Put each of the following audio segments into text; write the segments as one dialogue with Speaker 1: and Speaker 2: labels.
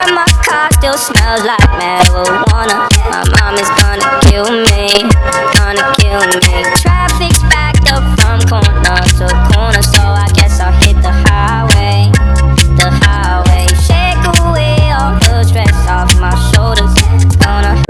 Speaker 1: And my car still smells like marijuana. My mom is gonna kill me, gonna kill me. Traffic's backed up from corner to corner, so I guess I'll hit the highway, the highway. Shake away all the stress off my shoulders. Gonna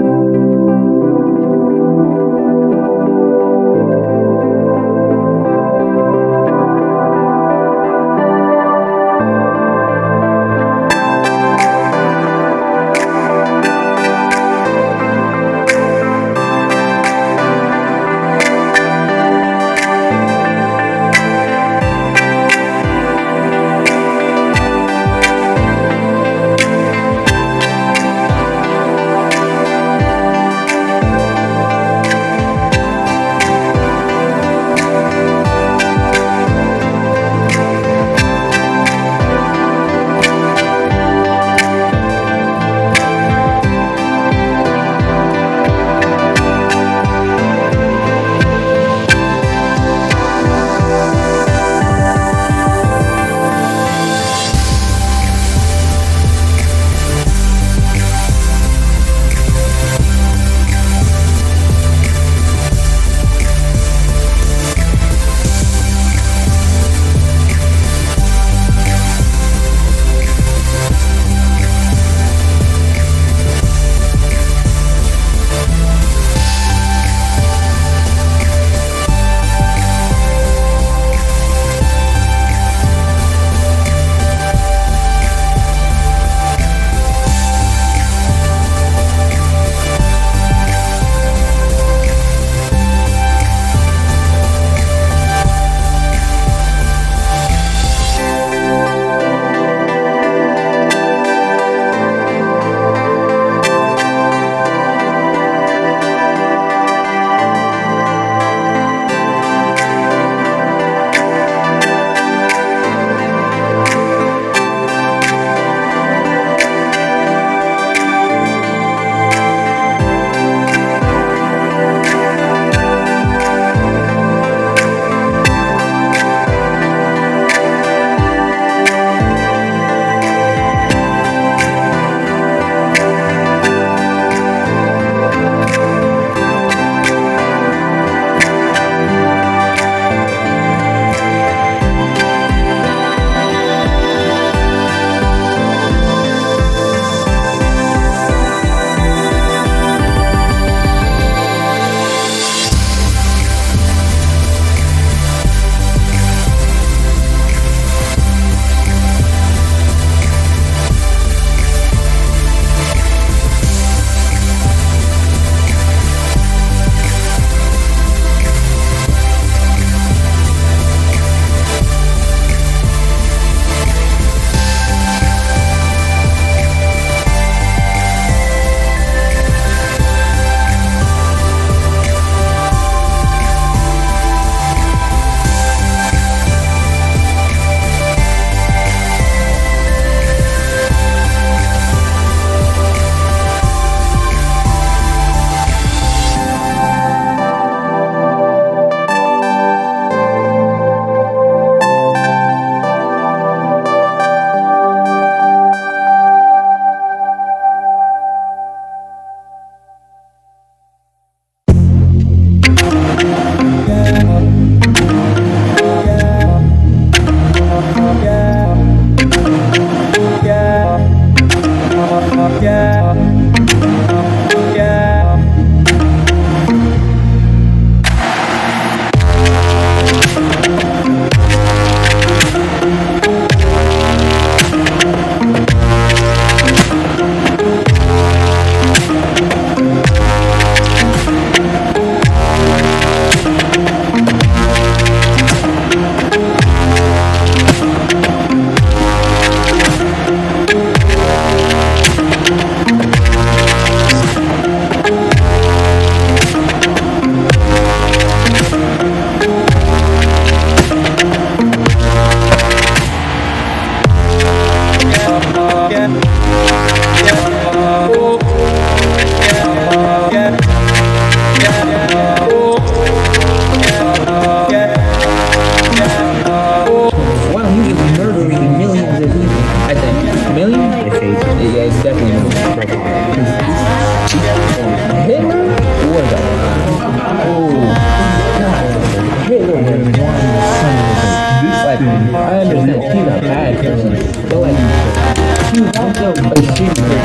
Speaker 2: no, like seriously,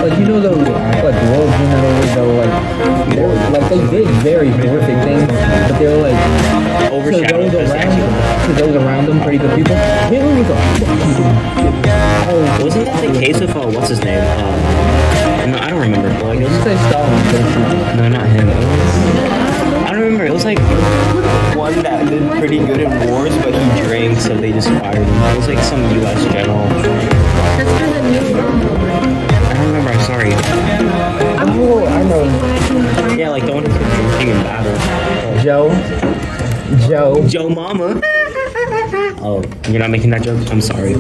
Speaker 2: like you know those like world generators that were like they did very horrific things, but they were like
Speaker 3: Overshadowed
Speaker 2: to those around them, pretty good people. Hitler was a
Speaker 3: Wasn't that the case with what's his name? No, I don't remember. But, like, it
Speaker 2: you
Speaker 3: was,
Speaker 2: say Stalin,
Speaker 3: no, not him. I don't remember. It was like one that did pretty good in wars, but he drank, so they just fired him. It was like some U.S. general.
Speaker 4: That's for the new
Speaker 3: I don't remember. I'm sorry.
Speaker 2: oh, I know,
Speaker 3: Yeah, like the one who's drinking in battle.
Speaker 2: Joe.
Speaker 3: Mama. Oh, you're not making that joke? I'm sorry.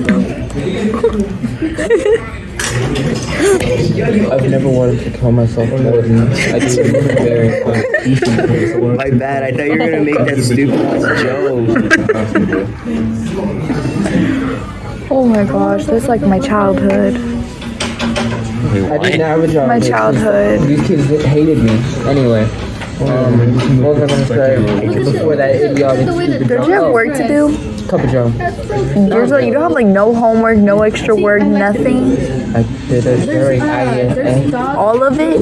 Speaker 2: I've never wanted to kill myself more than I do. Very
Speaker 3: My bad. I thought you were gonna make that stupid joke.
Speaker 5: Oh my gosh, that's like my childhood.
Speaker 3: Wait,
Speaker 2: I didn't have a job.
Speaker 5: My childhood.
Speaker 2: These kids hated me. Anyway, what was I gonna say before that idiotic stupid
Speaker 5: Don't
Speaker 2: job?
Speaker 5: you have work to do?
Speaker 2: Couple jobs.
Speaker 5: Yours, like, you don't have like no homework, no extra work, nothing.
Speaker 2: I did a very ISA.
Speaker 5: All of it.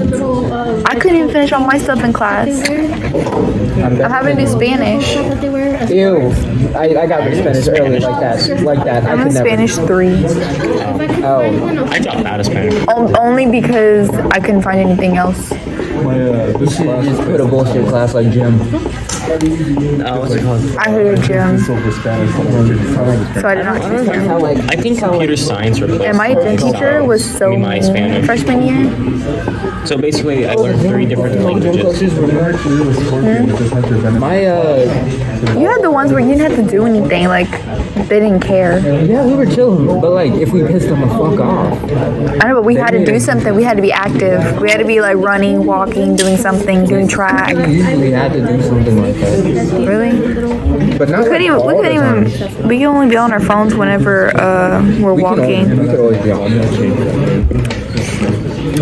Speaker 5: I couldn't even finish all my stuff in class. I'm having to do Spanish.
Speaker 2: Ew. I got the Spanish early like that. Like that.
Speaker 5: I'm
Speaker 2: I
Speaker 5: in
Speaker 2: could never.
Speaker 5: Spanish 3.
Speaker 2: Oh.
Speaker 3: I dropped out of Spanish.
Speaker 5: Only because I couldn't find anything else.
Speaker 2: You should just put a bullshit class like gym.
Speaker 3: What's it called?
Speaker 5: I hated gym, so I did not choose gym.
Speaker 2: Sound like
Speaker 3: I think computer science replaced.
Speaker 5: And my gym teacher was so
Speaker 3: my
Speaker 5: mean
Speaker 3: Spanish.
Speaker 5: freshman year.
Speaker 3: So basically, I learned 3 different languages.
Speaker 2: my
Speaker 5: You had the ones where you didn't have to do anything, like they didn't care.
Speaker 2: yeah, we were chilling, but like if we pissed them the fuck off.
Speaker 5: I know, but we had to do something. We had to be active. We had to be like running, walking, doing something, doing track.
Speaker 2: We usually had to do something like that.
Speaker 5: Really?
Speaker 2: But not
Speaker 5: We couldn't even. We could only be on our phones whenever we're walking.
Speaker 2: We could always be on that.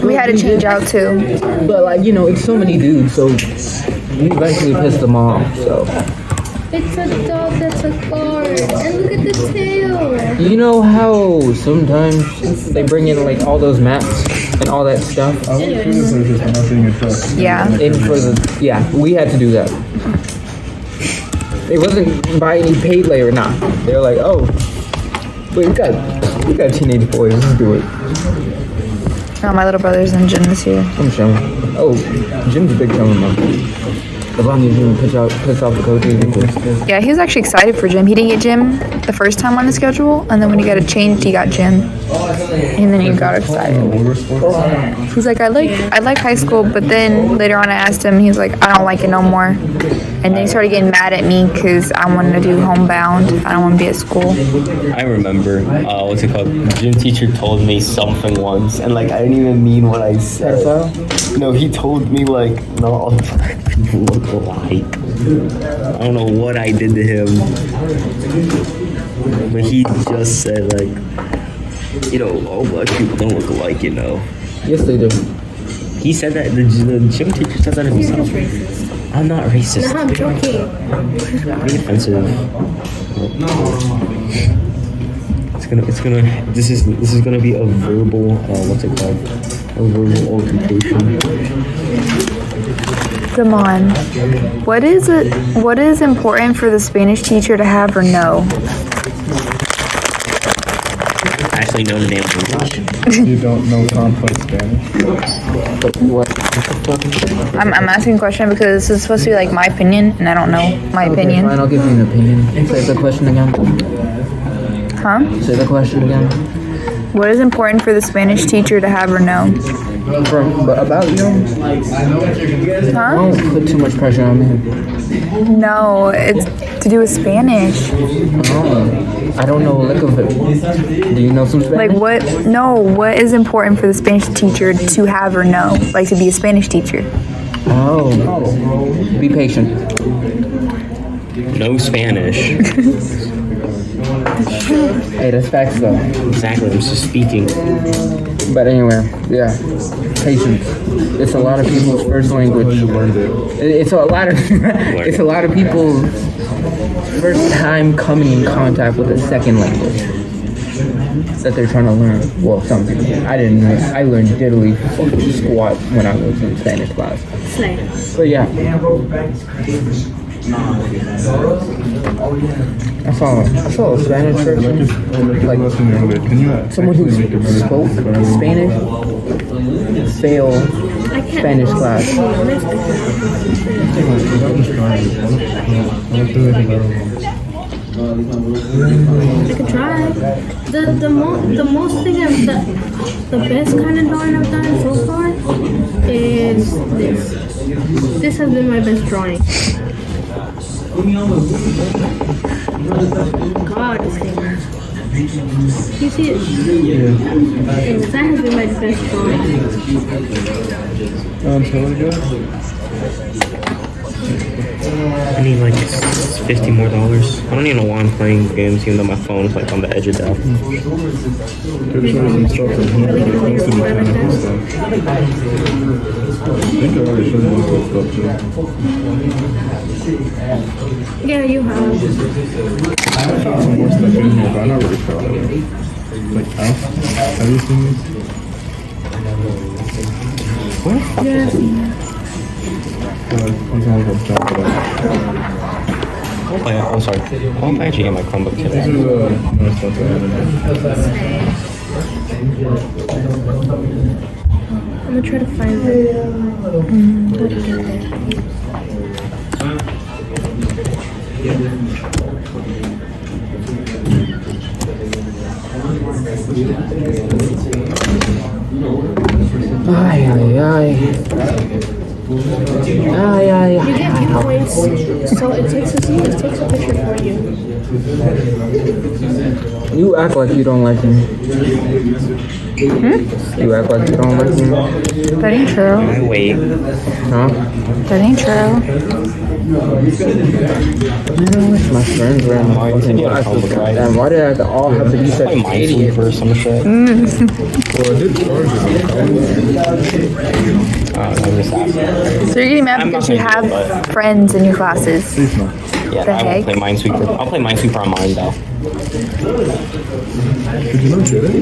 Speaker 5: We had to change out too.
Speaker 2: But like, you know, it's so many dudes, so we eventually pissed them off, so.
Speaker 4: It's a dog that's a guard. And look at the tail.
Speaker 2: You know how sometimes they bring in like all those maps and all that stuff?
Speaker 5: Yeah.
Speaker 2: And for the, yeah, we had to do that. It wasn't by any paid labor, nah. They were like, oh, but we got teenage boys, let's do it.
Speaker 5: Oh, my little brother's in gym this year.
Speaker 2: I'm showing. Oh, Jim's a big showing, man. As long as you don't piss off the coaches and cool.
Speaker 5: Yeah, he was actually excited for gym. He didn't get gym the first time on the schedule, and then when he got it changed, he got gym. And then he got excited. He's like, I like high school, but then later on I asked him, he was like, I don't like it no more. And then he started getting mad at me because I wanted to do homebound. I don't want to be at school.
Speaker 3: I remember, what's it called? Gym teacher told me something once, and like I didn't even mean what I said. No, he told me like, no, all black people look alike. I don't know what I did to him, but he just said like, you know, all black people don't look alike, you know.
Speaker 2: Yes, they do.
Speaker 3: He said that, the gym teacher said that himself. I'm not racist.
Speaker 4: No, I'm joking.
Speaker 3: Pretty offensive. This is gonna be a verbal, what's it called? A verbal altercation.
Speaker 5: Damon, what is important for the Spanish teacher to have or know?
Speaker 3: Actually know the name of English.
Speaker 6: You don't know complex Spanish.
Speaker 2: What?
Speaker 5: I'm asking a question because this is supposed to be like my opinion, and I don't know my opinion.
Speaker 2: Fine, I'll give you an opinion. Say the question again.
Speaker 5: Huh?
Speaker 2: Say the question again.
Speaker 5: What is important for the Spanish teacher to have or know?
Speaker 2: But about you?
Speaker 5: Huh?
Speaker 2: Don't put too much pressure on me.
Speaker 5: No, it's to do with Spanish.
Speaker 2: Oh, I don't know a lick of it. Do you know some Spanish?
Speaker 5: Like what? No, what is important for the Spanish teacher to have or know? Like to be a Spanish teacher.
Speaker 2: Oh, be patient.
Speaker 3: No Spanish.
Speaker 2: Hey, that's facts though.
Speaker 3: Exactly, I'm just speaking.
Speaker 2: But anyway, yeah, patience. It's a lot of people's first language. It's a lot of it's a lot of people's first time coming in contact with a second language. that they're trying to learn. Well, some people. I didn't learn. I learned diddly fucking squat when I was in Spanish class.
Speaker 4: Slay.
Speaker 2: But yeah. I saw a Spanish person, like someone who spoke Spanish, fail Spanish class.
Speaker 4: I could try. The most thing the best kind of drawing I've done so far is this. This has been my best drawing. God, it's heavy. You see it? Yeah. That has been my best drawing.
Speaker 3: I need like $50 more. I don't even know why I'm playing games, even though my phone is like on the edge of death.
Speaker 4: Yeah, you have.
Speaker 6: Some more stuff in here, but I'm not really sure. Like, have you seen these?
Speaker 4: Yes.
Speaker 6: These ones will jump it up.
Speaker 3: I'm sorry. I'm actually get my Chromebook
Speaker 6: This
Speaker 3: today.
Speaker 6: is more stuff that I
Speaker 4: I'm gonna try to find it.
Speaker 2: Ay, ay, ay. Ay, ay,
Speaker 4: You
Speaker 2: ay.
Speaker 4: get points, so it takes a picture for you.
Speaker 2: You act like you don't like me. You act like you don't like me.
Speaker 5: That ain't true.
Speaker 3: I wait.
Speaker 2: Huh?
Speaker 5: That ain't true.
Speaker 2: My friends were in the fucking
Speaker 3: Yeah,
Speaker 2: classes.
Speaker 3: Chromebook, right?
Speaker 2: Damn, why did I all have to be such
Speaker 3: Play
Speaker 2: idiots?
Speaker 3: Minesweeper or some shit.
Speaker 6: Well, I did charge it.
Speaker 3: I'm just asking.
Speaker 5: So you're getting mad
Speaker 3: I'm
Speaker 5: because
Speaker 3: not
Speaker 5: you
Speaker 3: gonna do it,
Speaker 5: have friends in your classes.
Speaker 6: Please no.
Speaker 3: Yeah,
Speaker 5: The
Speaker 3: I won't play
Speaker 5: heck?
Speaker 3: Minesweeper. I'll play Minesweeper on mine though.
Speaker 6: Did you not get it?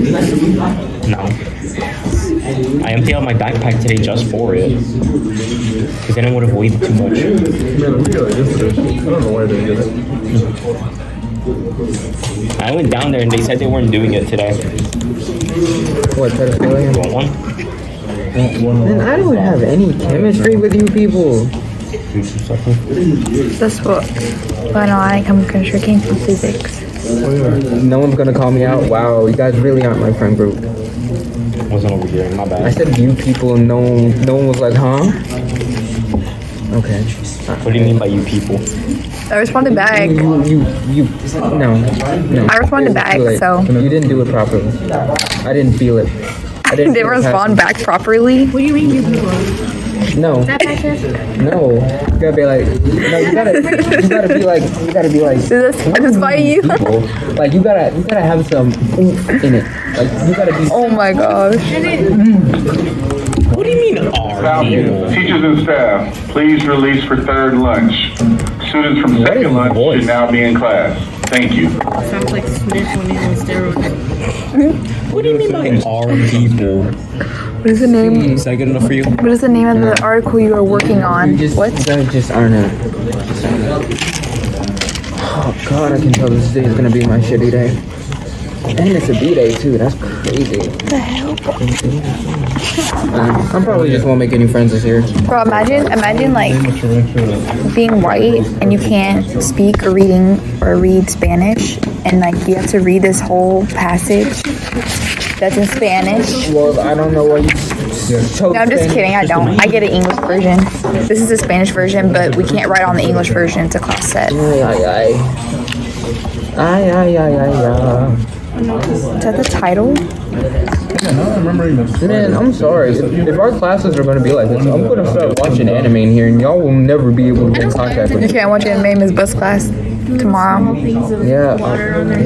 Speaker 3: No. I emptied out my backpack today just for it. Because then it would have weighed too much.
Speaker 6: Man, we got it yesterday. I don't know why I didn't get it.
Speaker 3: I went down there and they said they weren't doing it today.
Speaker 2: What, pedophilia?
Speaker 3: You want one?
Speaker 2: Man, I don't have any chemistry with you people.
Speaker 5: This book. Inorganic chemistry came from physics.
Speaker 2: No one's gonna call me out. Wow, you guys really aren't my friend group.
Speaker 3: Wasn't over here, my
Speaker 2: I
Speaker 3: bad.
Speaker 2: said you people and no one was like, huh? Okay.
Speaker 3: What do you mean by you people?
Speaker 5: I responded back.
Speaker 2: No.
Speaker 5: I responded back,
Speaker 2: Too late.
Speaker 5: so
Speaker 2: You didn't do it properly. I didn't feel it. I
Speaker 5: didn't
Speaker 2: feel it
Speaker 5: respond back properly.
Speaker 4: What do you mean you people?
Speaker 2: No,
Speaker 4: That picture?
Speaker 2: no. You gotta be like, no, you gotta be like,
Speaker 5: Does this satisfy you?
Speaker 2: people. Like you gotta have some oomph in it. Like you gotta be.
Speaker 5: Oh my gosh.
Speaker 3: What do you mean our people?
Speaker 7: Teachers and staff, please release for third lunch. Students from
Speaker 2: What is
Speaker 7: second lunch
Speaker 2: voice?
Speaker 7: should now be in class. Thank you.
Speaker 4: Sounds like Smith when he's on steroids.
Speaker 3: What do you mean by our people?
Speaker 5: What is the name?
Speaker 3: Is that good enough for you?
Speaker 5: What is the name of the article you are working on?
Speaker 2: You
Speaker 5: What?
Speaker 2: guys just aren't it. Oh God, I can tell this day is gonna be my shitty day. And it's a B-day too, that's crazy.
Speaker 5: What the hell?
Speaker 2: I probably just won't make any friends this year.
Speaker 5: Bro, imagine like being white and you can't speak or read Spanish, and like you have to read this whole passage that's in Spanish.
Speaker 2: Well, I don't know why you chose
Speaker 5: No, I'm just
Speaker 2: Spanish.
Speaker 5: kidding. I don't. I get an English version. This is the Spanish version, but we can't write on the English version. It's a class set.
Speaker 2: Ay, ay, ay. Ay, ay, ay, ay, ay.
Speaker 5: Is that the title?
Speaker 6: I'm remembering this.
Speaker 2: Man, I'm sorry. If our classes are gonna be like this, I'm gonna start watching anime in here, and y'all will never be able to get in contact with
Speaker 5: You
Speaker 2: me.
Speaker 5: can't watch anime in Miss Bus class. tomorrow.
Speaker 4: small things of
Speaker 2: Yeah,
Speaker 4: water on their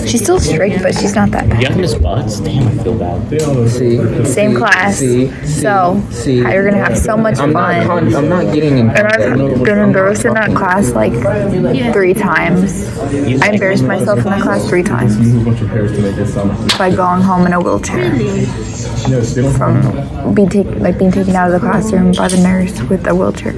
Speaker 5: She's still strict, but she's not that bad.
Speaker 3: You have Miss Butts? Damn, I feel bad.
Speaker 2: See,
Speaker 5: Same class. So you're gonna have so much
Speaker 2: I'm
Speaker 5: fun.
Speaker 2: I'm not getting in
Speaker 5: And I've been embarrassed in that class like 3 times. I embarrassed myself in that class 3 times
Speaker 6: Use a bunch of hairs to make it sound.
Speaker 5: by going home in a wheelchair
Speaker 6: Yes, they don't
Speaker 5: from being taken out of the classroom by the nurse with a wheelchair.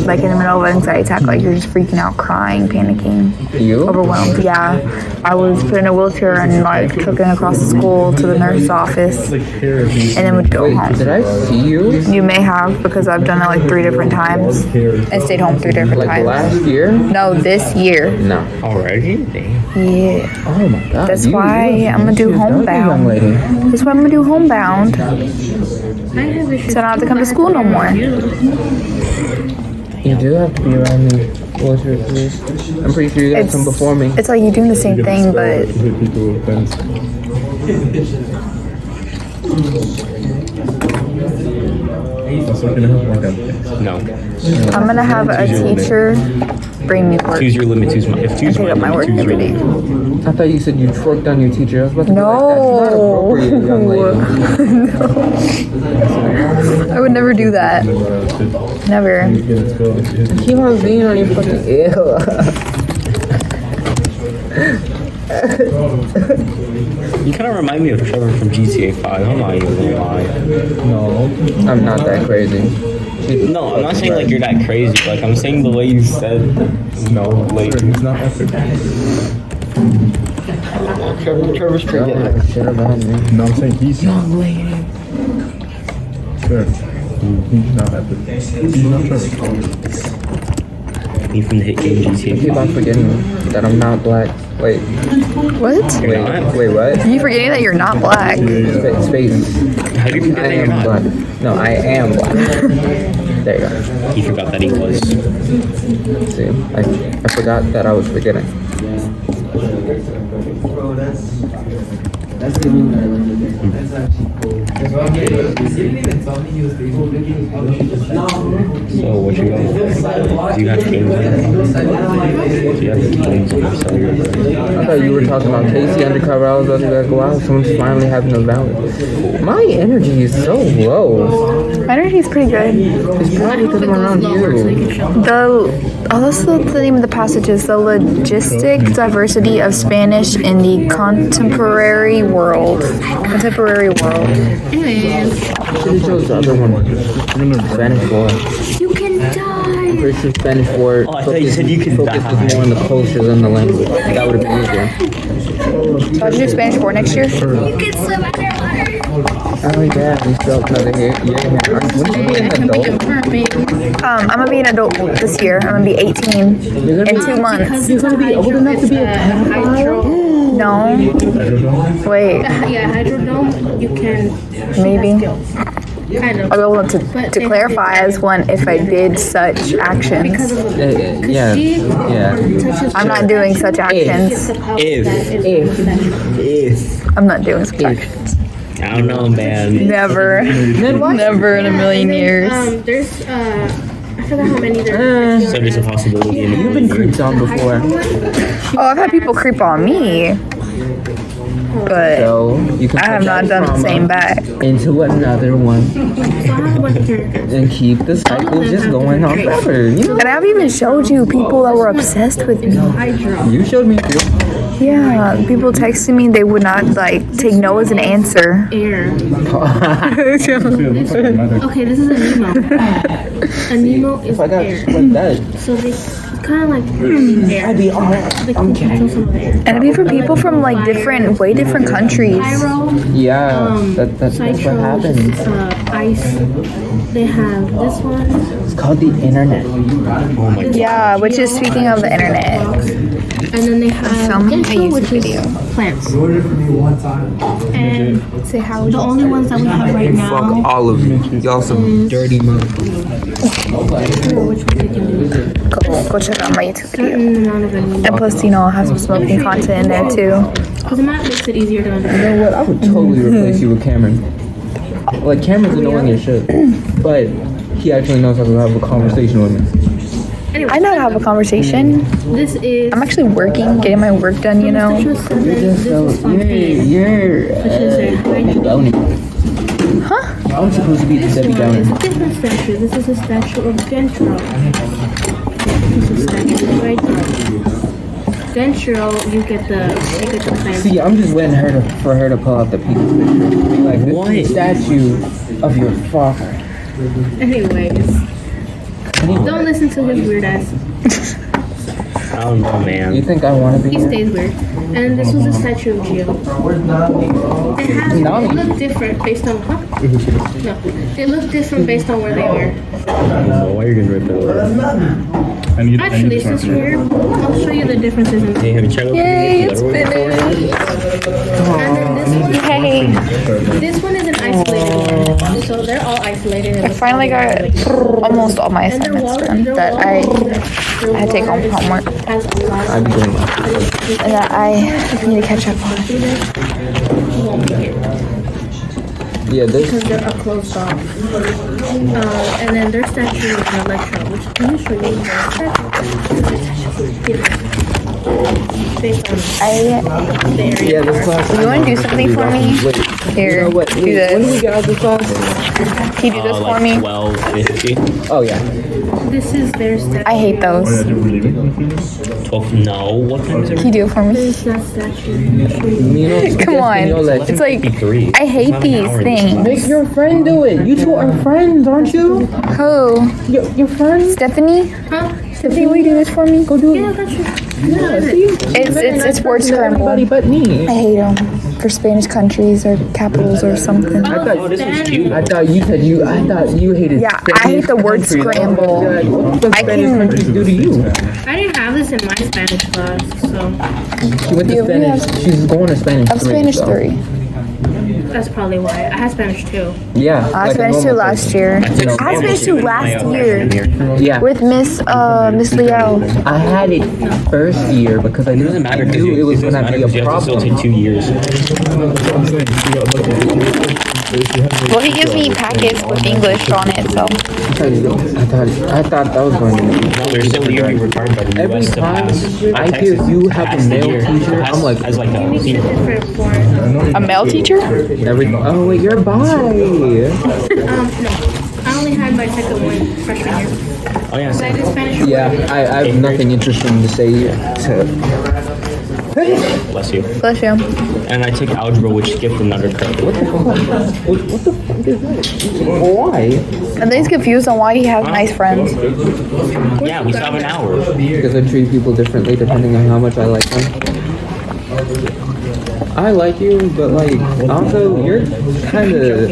Speaker 5: Like in the middle of an anxiety attack, like you're just freaking out, crying, panicking,
Speaker 2: You?
Speaker 5: overwhelmed. Yeah, I was put in a wheelchair and like taken across the school to the nurse's office,
Speaker 6: like hair of these
Speaker 5: and then would go
Speaker 2: Wait,
Speaker 5: home.
Speaker 2: did I see you?
Speaker 5: You may have, because I've done it like 3 different times and stayed home 3 different
Speaker 2: Like
Speaker 5: times.
Speaker 2: last year?
Speaker 5: No, this year.
Speaker 2: No.
Speaker 3: Already? Damn.
Speaker 5: Yeah.
Speaker 2: Oh my god.
Speaker 5: That's why I'm gonna do
Speaker 2: Young
Speaker 5: homebound.
Speaker 2: lady.
Speaker 5: That's why I'm gonna do homebound.
Speaker 4: I have issues.
Speaker 5: So I don't have to come to school no more.
Speaker 2: You do have to be around me. What's your please? I'm pretty sure you got some before me.
Speaker 5: It's like you're doing the same thing, but
Speaker 6: hit people with pens. That's not gonna help like that.
Speaker 3: No.
Speaker 5: I'm gonna have a teacher bring me work.
Speaker 3: Two's your limit, two's my. If two's
Speaker 5: Pick
Speaker 3: my
Speaker 5: up my
Speaker 3: limit,
Speaker 5: work
Speaker 3: two's your
Speaker 5: every day.
Speaker 3: limit.
Speaker 2: I thought you said you twerked on your teacher. I was about to be
Speaker 5: No.
Speaker 2: like, that's not appropriate, young lady.
Speaker 5: I would never do that. Never.
Speaker 2: Keep on being on your fucking ew.
Speaker 3: You kind of remind me of Trevor from GTA 5. I'm not even gonna lie.
Speaker 6: No.
Speaker 2: I'm not that crazy.
Speaker 3: No, I'm not saying like you're that crazy. Like I'm saying the way you said.
Speaker 6: No.
Speaker 3: Like
Speaker 6: It's not epic.
Speaker 3: Trevor's pretty
Speaker 2: Don't
Speaker 3: good.
Speaker 2: have shit about me.
Speaker 6: No, I'm saying he's young lady. Sure. He's not epic. He's not Trevor.
Speaker 3: He from the hit game
Speaker 2: You
Speaker 3: GTA
Speaker 2: keep
Speaker 3: 5.
Speaker 2: on forgetting that I'm not black. Wait,
Speaker 5: What?
Speaker 3: You're not?
Speaker 2: wait, what?
Speaker 5: You forgetting that you're not black?
Speaker 2: Space.
Speaker 3: How do you forget
Speaker 2: I
Speaker 3: that you're
Speaker 2: am
Speaker 3: not?
Speaker 2: black. No, I am black. There you go.
Speaker 3: He forgot that he was.
Speaker 2: See, I forgot that I was forgetting.
Speaker 3: So what you got? Do you have games? Do you have games on your cellular?
Speaker 2: I thought you were talking about Casey undercover. I was about to go out. Someone's finally having a valid. My energy is so low.
Speaker 5: My energy is pretty good.
Speaker 2: It's probably because I'm around you.
Speaker 5: That's the name of the passage is the logistic diversity of Spanish in the contemporary world. Contemporary world.
Speaker 4: Anyways,
Speaker 2: She chose the other one. Spanish War.
Speaker 4: you can die.
Speaker 2: Pretty sure Spanish War
Speaker 3: Oh, I thought you said you could
Speaker 2: focuses
Speaker 3: die.
Speaker 2: more on the culture than the language. That would have been easier.
Speaker 5: So I should do Spanish 4 next year.
Speaker 4: You can swim underwater.
Speaker 2: Oh yeah, we still have another year. When you be an adult,
Speaker 5: I'm gonna be an adult this year. I'm gonna be 18 in 2 months.
Speaker 4: You're gonna be old enough to be a hydro.
Speaker 5: No. Wait,
Speaker 4: Yeah, hydrodome. You can.
Speaker 5: maybe.
Speaker 4: Kind of.
Speaker 5: I'll be able to clarify as one if I did such
Speaker 4: Because
Speaker 5: actions.
Speaker 4: of the
Speaker 2: yeah,
Speaker 4: she
Speaker 2: yeah.
Speaker 4: touches
Speaker 5: I'm not doing such actions.
Speaker 4: the power
Speaker 3: If.
Speaker 4: that is
Speaker 5: I'm not doing such actions.
Speaker 3: I don't know, man.
Speaker 5: Never. Never in a million years.
Speaker 4: There's I forgot how many there
Speaker 3: So there's a possibility in
Speaker 2: You've been creeped on before,
Speaker 5: Oh, I've had people creep on me. But
Speaker 2: so you can
Speaker 5: I have
Speaker 2: put
Speaker 5: not
Speaker 2: that
Speaker 5: done the
Speaker 2: trauma
Speaker 5: same back.
Speaker 2: into another one
Speaker 4: So I have a bunch of characters.
Speaker 2: and keep the cycle just going on forever. You know,
Speaker 5: And I've even showed you people that were obsessed with me.
Speaker 4: Hydro.
Speaker 2: you showed me a few.
Speaker 5: Yeah, people texted me they would not like take no as an answer.
Speaker 4: Air.
Speaker 6: If
Speaker 4: Okay, this is a Nemo. A Nemo is
Speaker 2: I got
Speaker 4: air.
Speaker 2: like that.
Speaker 4: So they kind of like air.
Speaker 2: I'd be alright.
Speaker 4: They can control some of the air.
Speaker 5: And it'd be for people from like way different countries.
Speaker 4: Pyro.
Speaker 2: Yeah, that's what
Speaker 4: Cytros,
Speaker 2: happens.
Speaker 4: Ice. They have this one.
Speaker 2: It's called the internet.
Speaker 3: Oh my god.
Speaker 5: Yeah, which is speaking of the internet.
Speaker 4: And then they have
Speaker 5: filming a
Speaker 4: intro,
Speaker 5: YouTube
Speaker 4: which is
Speaker 5: video.
Speaker 4: plants. And
Speaker 5: Say how
Speaker 4: the only ones that we have right now.
Speaker 2: all of you. Y'all some dirty mother.
Speaker 4: Which ones they can do.
Speaker 5: go check out my YouTube video.
Speaker 4: Certain amount of amino.
Speaker 5: And plus, you know, I'll have some smoking content in there too.
Speaker 4: Because the map makes it easier to
Speaker 2: You
Speaker 4: understand.
Speaker 2: know what? I would totally replace you with Cameron. Like Cameron's annoying as shit, but he actually knows how to have a conversation with me.
Speaker 4: Anyway,
Speaker 5: I know how to have a conversation.
Speaker 4: this is.
Speaker 5: I'm actually working, getting my work done, you know.
Speaker 4: This is Fontaine,
Speaker 2: You're
Speaker 4: which is a
Speaker 2: Downing.
Speaker 5: Huh?
Speaker 2: I'm supposed to be the
Speaker 4: This
Speaker 2: Debbie
Speaker 4: one
Speaker 2: Downer.
Speaker 4: is a different statue. This is a statue of Dentro. This is a statue of Hydra. Dentro, you get the fancy.
Speaker 2: See, I'm just waiting for her to pull out the penis picture. Like, this
Speaker 3: What?
Speaker 2: is a statue of your father.
Speaker 4: Anyways, don't listen to his weird ass.
Speaker 3: I don't know, man.
Speaker 2: You think I want to be
Speaker 4: He
Speaker 2: here?
Speaker 4: stays weird. And this was a statue of Gio. They look different based on No, they look different based on where they are.
Speaker 3: Why are you gonna rip that?
Speaker 4: Actually, since you're here, I'll show you the differences in.
Speaker 3: Hey, have you checked out
Speaker 5: Yay,
Speaker 3: the
Speaker 5: it's
Speaker 3: other one before?
Speaker 5: finished.
Speaker 4: And then
Speaker 5: Hey,
Speaker 4: this one is an isolated one. So they're all isolated.
Speaker 5: I finally got almost all my assignments done that I had to take home homework
Speaker 2: I'm doing that.
Speaker 5: and that I need to catch up on.
Speaker 4: won't be here
Speaker 2: Yeah, this.
Speaker 4: because they're up closed off. And then their statue is an Electro, which let me show you their statue. Based on the area.
Speaker 2: Yeah, this class.
Speaker 5: You want to do something for me?
Speaker 2: Wait,
Speaker 5: Here,
Speaker 2: you know what?
Speaker 5: do
Speaker 2: Wait, when do we
Speaker 5: this.
Speaker 2: get out of this class?
Speaker 5: Can you do this for
Speaker 3: Like
Speaker 5: me?
Speaker 3: 12:50.
Speaker 2: Oh yeah.
Speaker 4: This is their statue.
Speaker 5: I hate those.
Speaker 3: 12. No. What time is it?
Speaker 5: Can you do it for me?
Speaker 4: There's that statue.
Speaker 2: You know,
Speaker 5: Come on. It's like, I hate these things.
Speaker 2: make your friend do it. You two are friends, aren't you?
Speaker 5: Who?
Speaker 2: Your friends.
Speaker 5: Stephanie?
Speaker 4: Huh?
Speaker 5: Stephanie, will you do this for me? Go do
Speaker 4: Yeah,
Speaker 5: it.
Speaker 4: that's true.
Speaker 5: It's word scramble.
Speaker 2: Everybody but me.
Speaker 5: I hate them for Spanish countries or capitals or something.
Speaker 3: Oh, this was cute.
Speaker 2: I thought you hated.
Speaker 5: Yeah, I hate the word
Speaker 2: Spanish countries.
Speaker 5: scramble.
Speaker 2: Like, what the
Speaker 5: I
Speaker 2: Spanish
Speaker 5: can-
Speaker 2: countries do to you?
Speaker 4: I didn't have this in my Spanish class, so
Speaker 2: She went to
Speaker 5: Yeah, we
Speaker 2: Spanish.
Speaker 5: have-
Speaker 2: She's going to Spanish.
Speaker 5: Of
Speaker 2: 3,
Speaker 5: Spanish
Speaker 2: so.
Speaker 5: 3.
Speaker 4: that's probably why. I had Spanish too.
Speaker 2: Yeah.
Speaker 5: I
Speaker 2: like a
Speaker 5: Spanish 2
Speaker 2: normal
Speaker 5: last
Speaker 2: person.
Speaker 5: year. I had Spanish 2 last year
Speaker 2: Yeah.
Speaker 5: with Miss Liao.
Speaker 2: I had it first year because I
Speaker 3: It doesn't matter because
Speaker 2: knew it was gonna be a
Speaker 3: you have to still
Speaker 2: problem.
Speaker 3: take 2 years.
Speaker 5: Well, he gives me packets with English on it, so.
Speaker 2: I thought that was going to be.
Speaker 3: No, they're still legally required by the
Speaker 2: Every
Speaker 3: US to
Speaker 2: time
Speaker 3: pass.
Speaker 2: I
Speaker 3: Texas
Speaker 2: hear you have
Speaker 3: passed
Speaker 2: a
Speaker 3: the
Speaker 2: male
Speaker 3: year.
Speaker 2: teacher,
Speaker 3: Passed
Speaker 2: I'm like,
Speaker 3: as like a
Speaker 4: It's
Speaker 3: senior.
Speaker 4: different for
Speaker 5: A male teacher?
Speaker 2: oh wait, you're bi.
Speaker 4: no. I only had my second one freshman year.
Speaker 3: Oh yeah.
Speaker 4: I did Spanish.
Speaker 2: Yeah, I have nothing interesting to say to.
Speaker 3: Bless you.
Speaker 5: Bless you.
Speaker 3: And I took algebra, which skipped another credit.
Speaker 2: What the fuck is that? Why?
Speaker 5: And then he's confused on why he has nice friends.
Speaker 3: Yeah, we still have an hour.
Speaker 2: Because I treat people differently depending on how much I like them. I like you, but like also you're kind of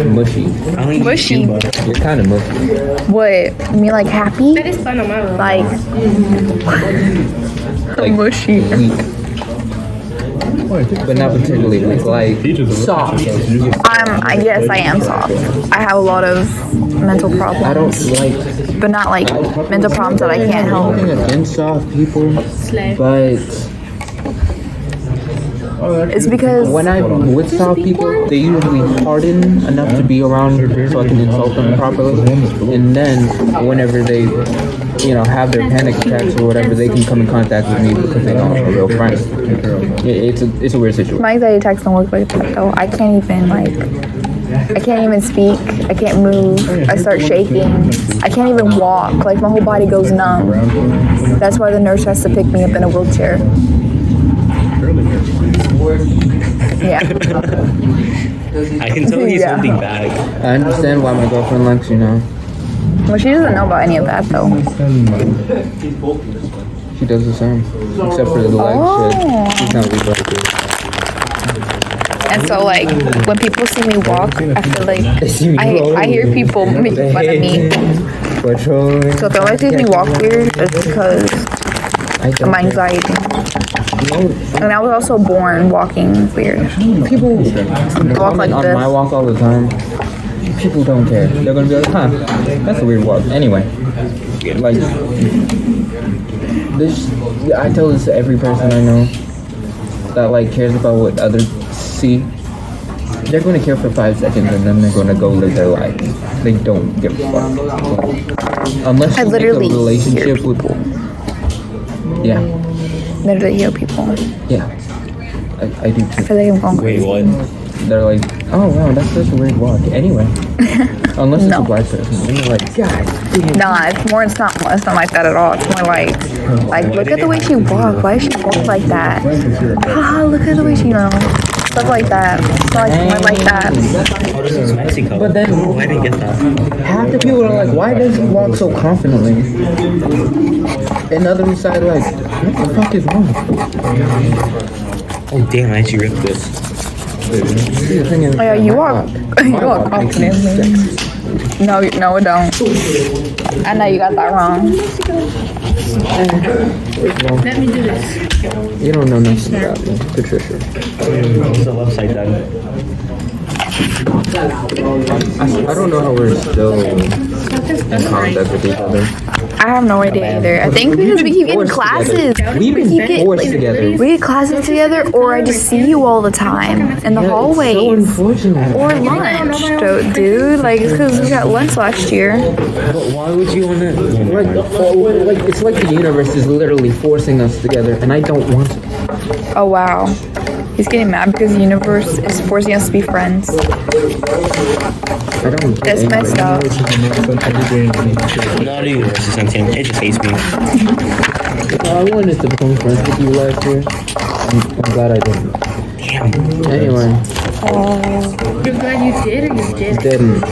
Speaker 2: mushy.
Speaker 3: I only need
Speaker 5: Mushy.
Speaker 3: two, but-
Speaker 2: You're kind of mushy.
Speaker 5: What? You mean like happy?
Speaker 4: That is fun on my room.
Speaker 5: Like
Speaker 2: Like
Speaker 5: mushy.
Speaker 2: weak. But not particularly weak. Like soft.
Speaker 5: Yes, I am soft. I have a lot of mental
Speaker 2: I
Speaker 5: problems,
Speaker 2: don't like.
Speaker 5: but not like mental problems that I can't help.
Speaker 2: Nothing against soft people,
Speaker 4: Slay.
Speaker 2: but
Speaker 5: It's because
Speaker 2: when I'm with soft people, they usually harden enough to be around so I can insult them properly. And then whenever they, have their panic attacks or whatever, they can come in contact with me because they know I'm a real friend. It's a weird situation.
Speaker 5: my anxiety attacks don't work like that though. I can't even speak. I can't move. I start shaking. I can't even walk. Like my whole body goes numb. That's why the nurse has to pick me up in a wheelchair. Yeah.
Speaker 3: I can tell he's
Speaker 5: Yeah.
Speaker 3: holding back.
Speaker 2: I understand why my girlfriend likes you now.
Speaker 5: Well, she doesn't know about any of that though.
Speaker 2: She does the same, except for the leg shit. She's not weak like this.
Speaker 5: And so like when people see me walk, I feel like
Speaker 2: see me
Speaker 5: I hear people making fun of me.
Speaker 2: Patrolling.
Speaker 5: So if they always see me walk weird, it's because of my anxiety. And I was also born walking weird.
Speaker 2: People
Speaker 5: Walk like
Speaker 2: on
Speaker 5: this.
Speaker 2: my walk all the time. People don't care. They're gonna be like, huh, that's a weird walk. Anyway, like this, I tell this to every person I know that like cares about what others see. they're going to care for 5 seconds and then they're going to go live their life. They don't give a fuck. Unless
Speaker 5: I
Speaker 2: you make a
Speaker 5: literally
Speaker 2: relationship
Speaker 5: hear
Speaker 2: with. Yeah,
Speaker 5: Literally hear people.
Speaker 2: yeah. I do
Speaker 5: I
Speaker 2: too.
Speaker 5: feel like I'm going
Speaker 3: Wait,
Speaker 5: crazy.
Speaker 3: what?
Speaker 2: They're like, oh wow, that's such a weird walk. Anyway, unless it's
Speaker 5: No.
Speaker 2: a black person, and they're like, God damn.
Speaker 5: Nah, it's not like that at all. It's more like look at the way she walked. Why does she walk like that? Haha, look at the way she stuff like that. Stuff more like that.
Speaker 3: Oh, this is Mexico.
Speaker 2: But then-
Speaker 3: oh, I didn't get that.
Speaker 2: Half the people are like, why does he walk so confidently? And the other side like, what the fuck is wrong?
Speaker 3: Oh damn, I actually ripped this.
Speaker 2: The thing is,
Speaker 5: Oh yeah, you
Speaker 2: my
Speaker 5: walk.
Speaker 2: walk-
Speaker 5: You
Speaker 2: my
Speaker 5: walk
Speaker 2: walk makes me
Speaker 5: confidently.
Speaker 2: sexy.
Speaker 5: No, it don't. I know you got that wrong.
Speaker 4: Let me do this.
Speaker 2: You don't know nothing about me, Patricia.
Speaker 3: What's the website then?
Speaker 2: I don't know how we're still in contact with each other.
Speaker 5: I have no idea either. I think because we keep getting classes.
Speaker 2: We've
Speaker 5: We
Speaker 2: been
Speaker 5: keep getting
Speaker 2: forced together.
Speaker 5: we get classes together, or I just see you all the time in the
Speaker 2: So
Speaker 5: hallways.
Speaker 2: unfortunate.
Speaker 5: Or lunch, dude. Like, it's because we got lunch last year.
Speaker 3: But why would you want to?
Speaker 2: Like it's like the universe is literally forcing us together, and I don't want to.
Speaker 5: Oh, wow. He's getting mad because the universe is forcing us to be friends.
Speaker 2: I don't. get
Speaker 5: That's
Speaker 2: angry.
Speaker 5: messed up.
Speaker 3: Not the universe is sentient. It just hates me.
Speaker 2: I wanted to become friends with you last year. I'm glad I didn't.
Speaker 3: Damn.
Speaker 2: Anyway,
Speaker 4: You're glad you did or you didn't?
Speaker 2: didn't.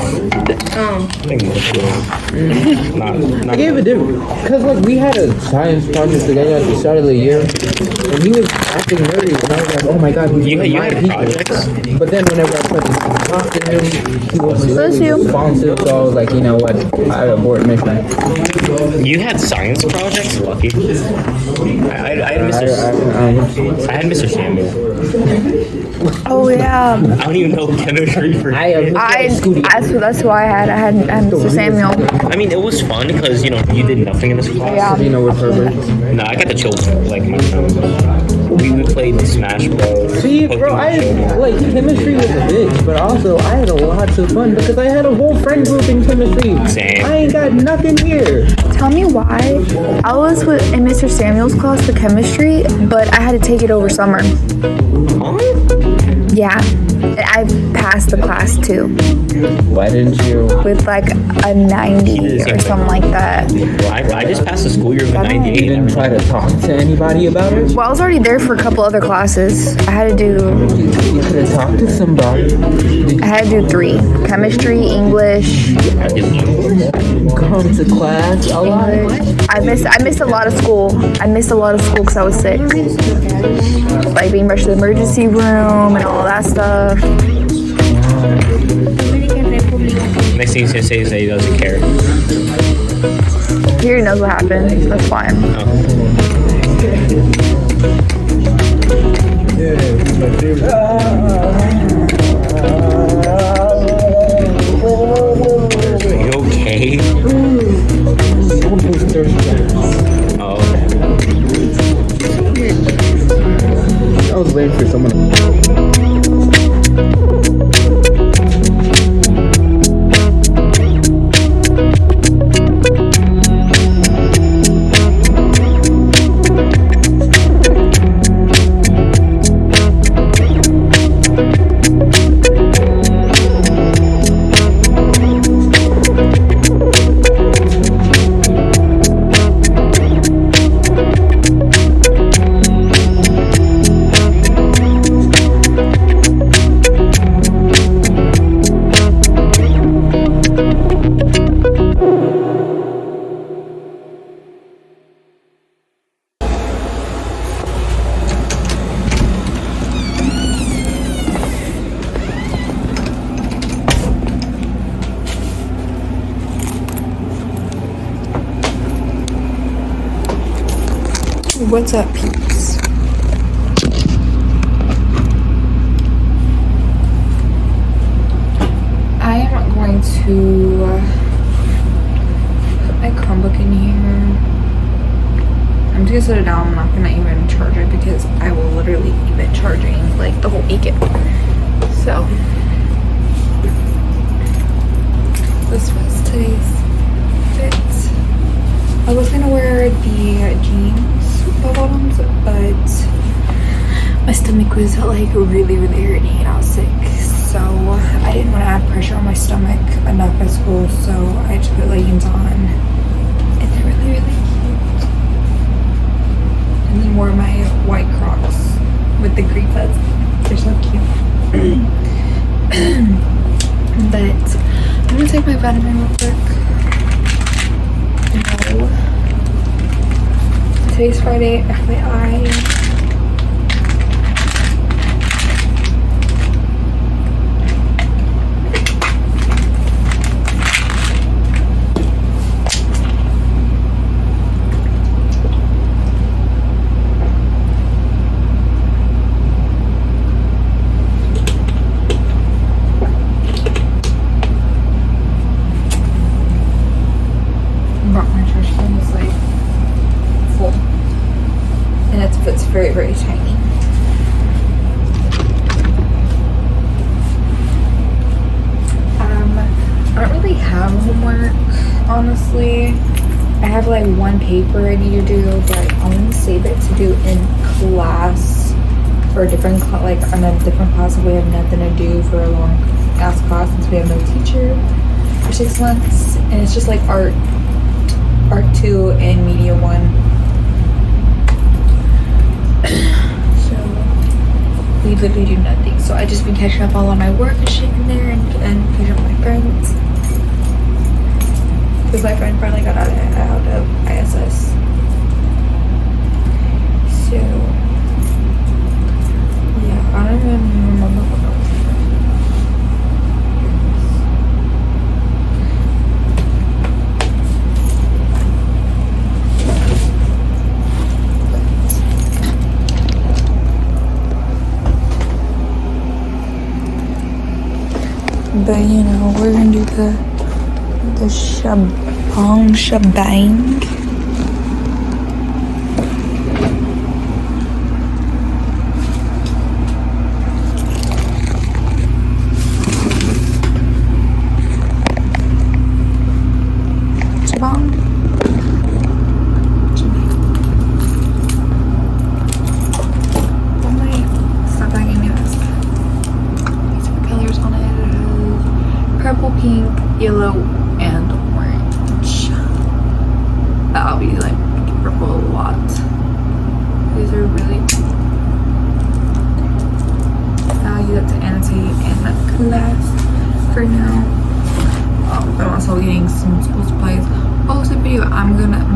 Speaker 3: I think most of Not
Speaker 2: I gave a different, cause like we had a science project together at the start of the year, and he was acting nerdy, and I was like, oh my god, he's
Speaker 3: You
Speaker 2: one of
Speaker 3: had
Speaker 2: my people.
Speaker 3: projects?
Speaker 2: But then whenever I tried to talk to him, he wasn't
Speaker 5: Bless you.
Speaker 2: responsive, so I was like, you know what, I abort mission.
Speaker 3: You had science projects? Lucky. I had
Speaker 2: I
Speaker 3: Mr. Samuel.
Speaker 5: Oh, yeah.
Speaker 3: I don't even know chemistry for.
Speaker 5: That's who I had. I had Mr. Samuel.
Speaker 3: I mean, it was fun because you did nothing in this class.
Speaker 5: Yeah.
Speaker 2: you know with Herbert.
Speaker 3: No, I got the children like my friends. We played Smash Bros.
Speaker 2: See, bro, like chemistry was a bitch, but also I had a lots of fun because I had a whole friend group in chemistry.
Speaker 3: Same.
Speaker 2: I ain't got nothing here.
Speaker 5: Tell me why. I was in Mr. Samuel's class for chemistry, but I had to take it over summer.
Speaker 3: Huh?
Speaker 5: Yeah. And I passed the class too,
Speaker 2: Why didn't you?
Speaker 5: with like a 90 or something like that.
Speaker 3: Well, I just passed the school year with a
Speaker 2: You
Speaker 3: 98.
Speaker 2: didn't try to talk to anybody about it?
Speaker 5: Well, I was already there for a couple other classes. I had to do
Speaker 2: You could have talked to somebody.
Speaker 5: I had to do 3: chemistry, English.
Speaker 3: I did
Speaker 2: Come to class a lot.
Speaker 5: I missed a lot of school. I missed a lot of school because I was sick. Like being rushed to the emergency room and all that stuff.
Speaker 3: Next thing he's gonna say is that he doesn't care.
Speaker 5: He already knows what happened. That's fine.
Speaker 3: Are you okay? Oh, okay.
Speaker 2: I was waiting for someone.
Speaker 5: What's up, peeps? I am going to put my Chromebook in here. I'm just gonna set it down. I'm not gonna even charge it because I will literally leave it charging like the whole weekend. So was like really hurting and I was sick. So I didn't want to add pressure on my stomach enough at school, so I just put leggings on. And they're really cute. And then wore my white Crocs with the Grifas. They're so cute. But I'm gonna take my vitamin real quick. No. Today's Friday, FYI. Very tiny. I don't really have homework, honestly. I have like one paper I need to do, but I'm gonna save it to do in class for a different like on a different class if we have nothing to do for a long ass class since we have no teacher for 6 months. And it's just like art 2 and media 1. So we literally do nothing. So I just been catching up all on my work and shit in there and catching up with my friends. Because my friend finally got out of ISS. So yeah, I don't even remember what I was but you know, we're gonna do the shebang. Purple, pink, yellow, and orange. I'll be like purple a lot. These are really pretty. I'll use it to annotate in the class for now. I'm also getting some school supplies. Oh, it's a video.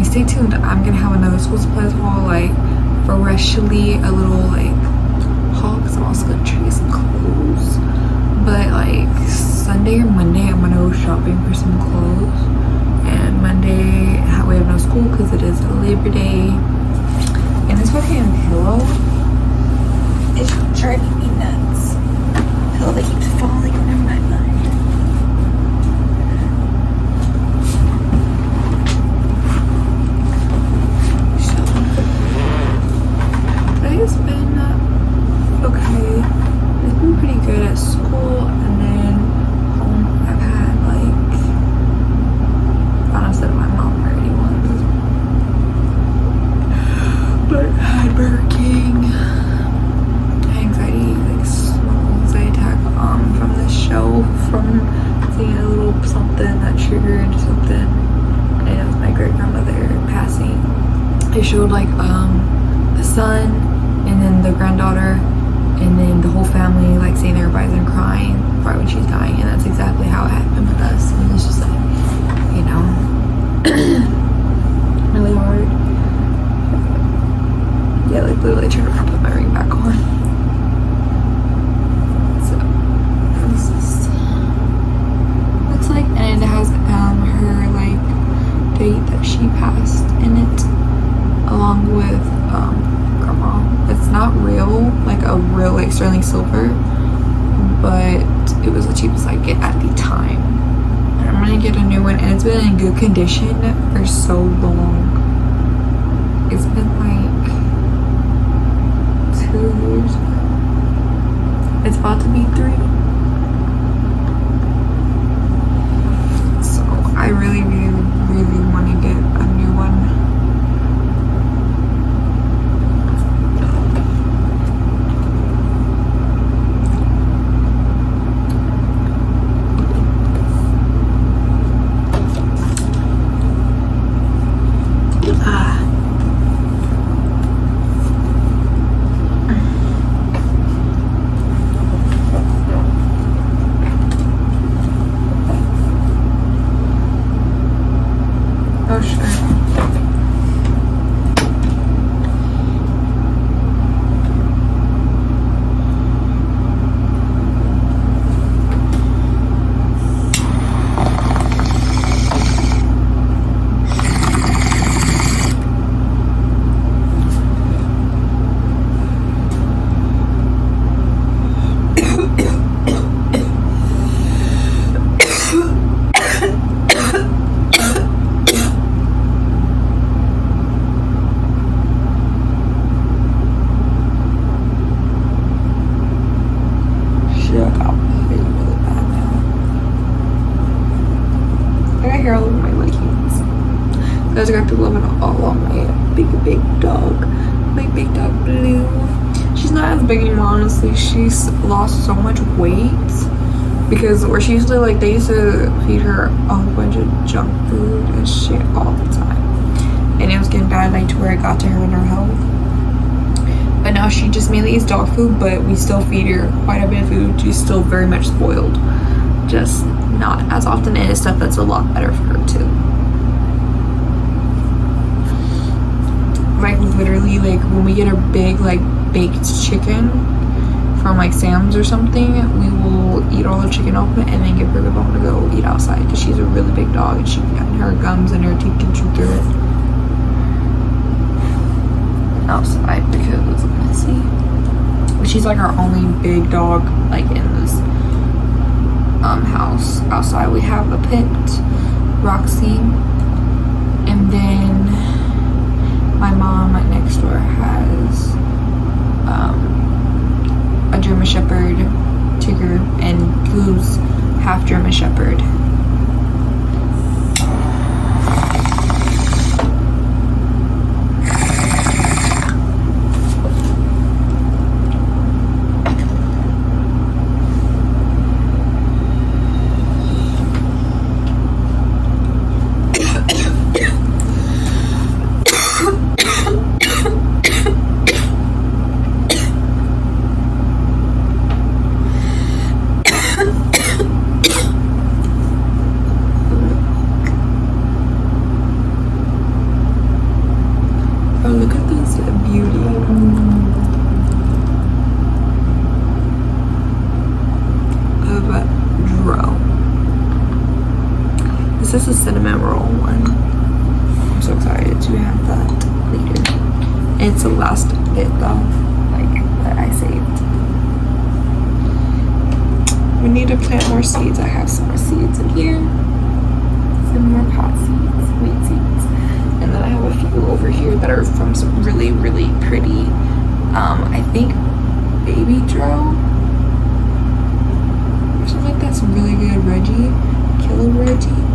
Speaker 5: Stay tuned. I'm gonna have another school supplies haul, like freshly a little like haul, because I'm also gonna try to get some clothes. But like Sunday or Monday, I'm gonna go shopping for some clothes. And Monday, we have no school because it is Labor Day. And this fucking pillow is driving me nuts. Pillow that keeps falling on my butt. So, today's been okay. It's been pretty good at school, and then home I've had like, honestly, my mom already was, but I had Burger King, anxiety, like small anxiety attack from the show, from seeing a little something that triggered something, and it was my great grandmother passing. They showed like the son, and then the granddaughter, and then the whole family like saying their goodbyes and crying right when she's dying, and that's exactly how it happened with us. And it's just like, you know, really hard. Yeah, like literally trying to put my ring back on. So this is, looks like, and it has her like date that she passed in it, along with grandma. It's not real, like a real like sterling silver, but it was the cheapest I get at the time. And I'm gonna get a new one, and it's been in good condition for so long. It's been like 2 years. It's about to be 3. So I really want to get a new one. the love and all on my big dog. My big dog Blue. She's not as big anymore, honestly. She's lost so much weight because where she used to like, they used to feed her a whole bunch of junk food and shit all the time, and it was getting bad, like to where it got to her in her health. But now she just mainly eats dog food, but we still feed her quite a bit of food. She's still very much spoiled, just not as often, and it's stuff that's a lot better for her too. Like literally, like when we get a big like baked chicken from like Sam's or something, we will eat all the chicken open and then give her the bone to go eat outside, because she's a really big dog and her gums and her teeth can chew through it outside because it's messy. But she's like our only big dog like in this house. Outside we have a pit, Roxy, and then my mom next door has a German Shepherd, Tigger, and Blue's half German Shepherd. This is a cinnamon roll one. I'm so excited to have that later. It's the last bit though, like that I saved. We need to plant more seeds. I have some more seeds in here. Some more pot seeds, wheat seeds. And then I have a few over here that are from some really, really pretty, I think baby dro. Or something like that, some really good Reggie, killer Reggie.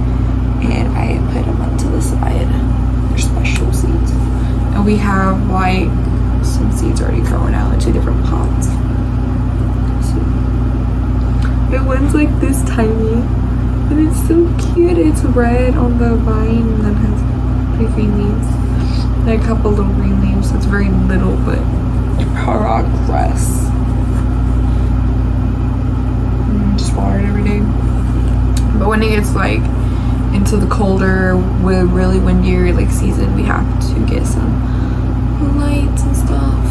Speaker 5: And I put them up to the side. They're special seeds. And we have like some seeds already growing out into different pots. So, it one's like this tiny, but it's so cute. It's red on the vine and then has pretty green leaves. And a couple little green leaves. It's very little, but progress. Just water it every day. But when it gets like into the colder, with really windier like season, we have to get some lights and stuff.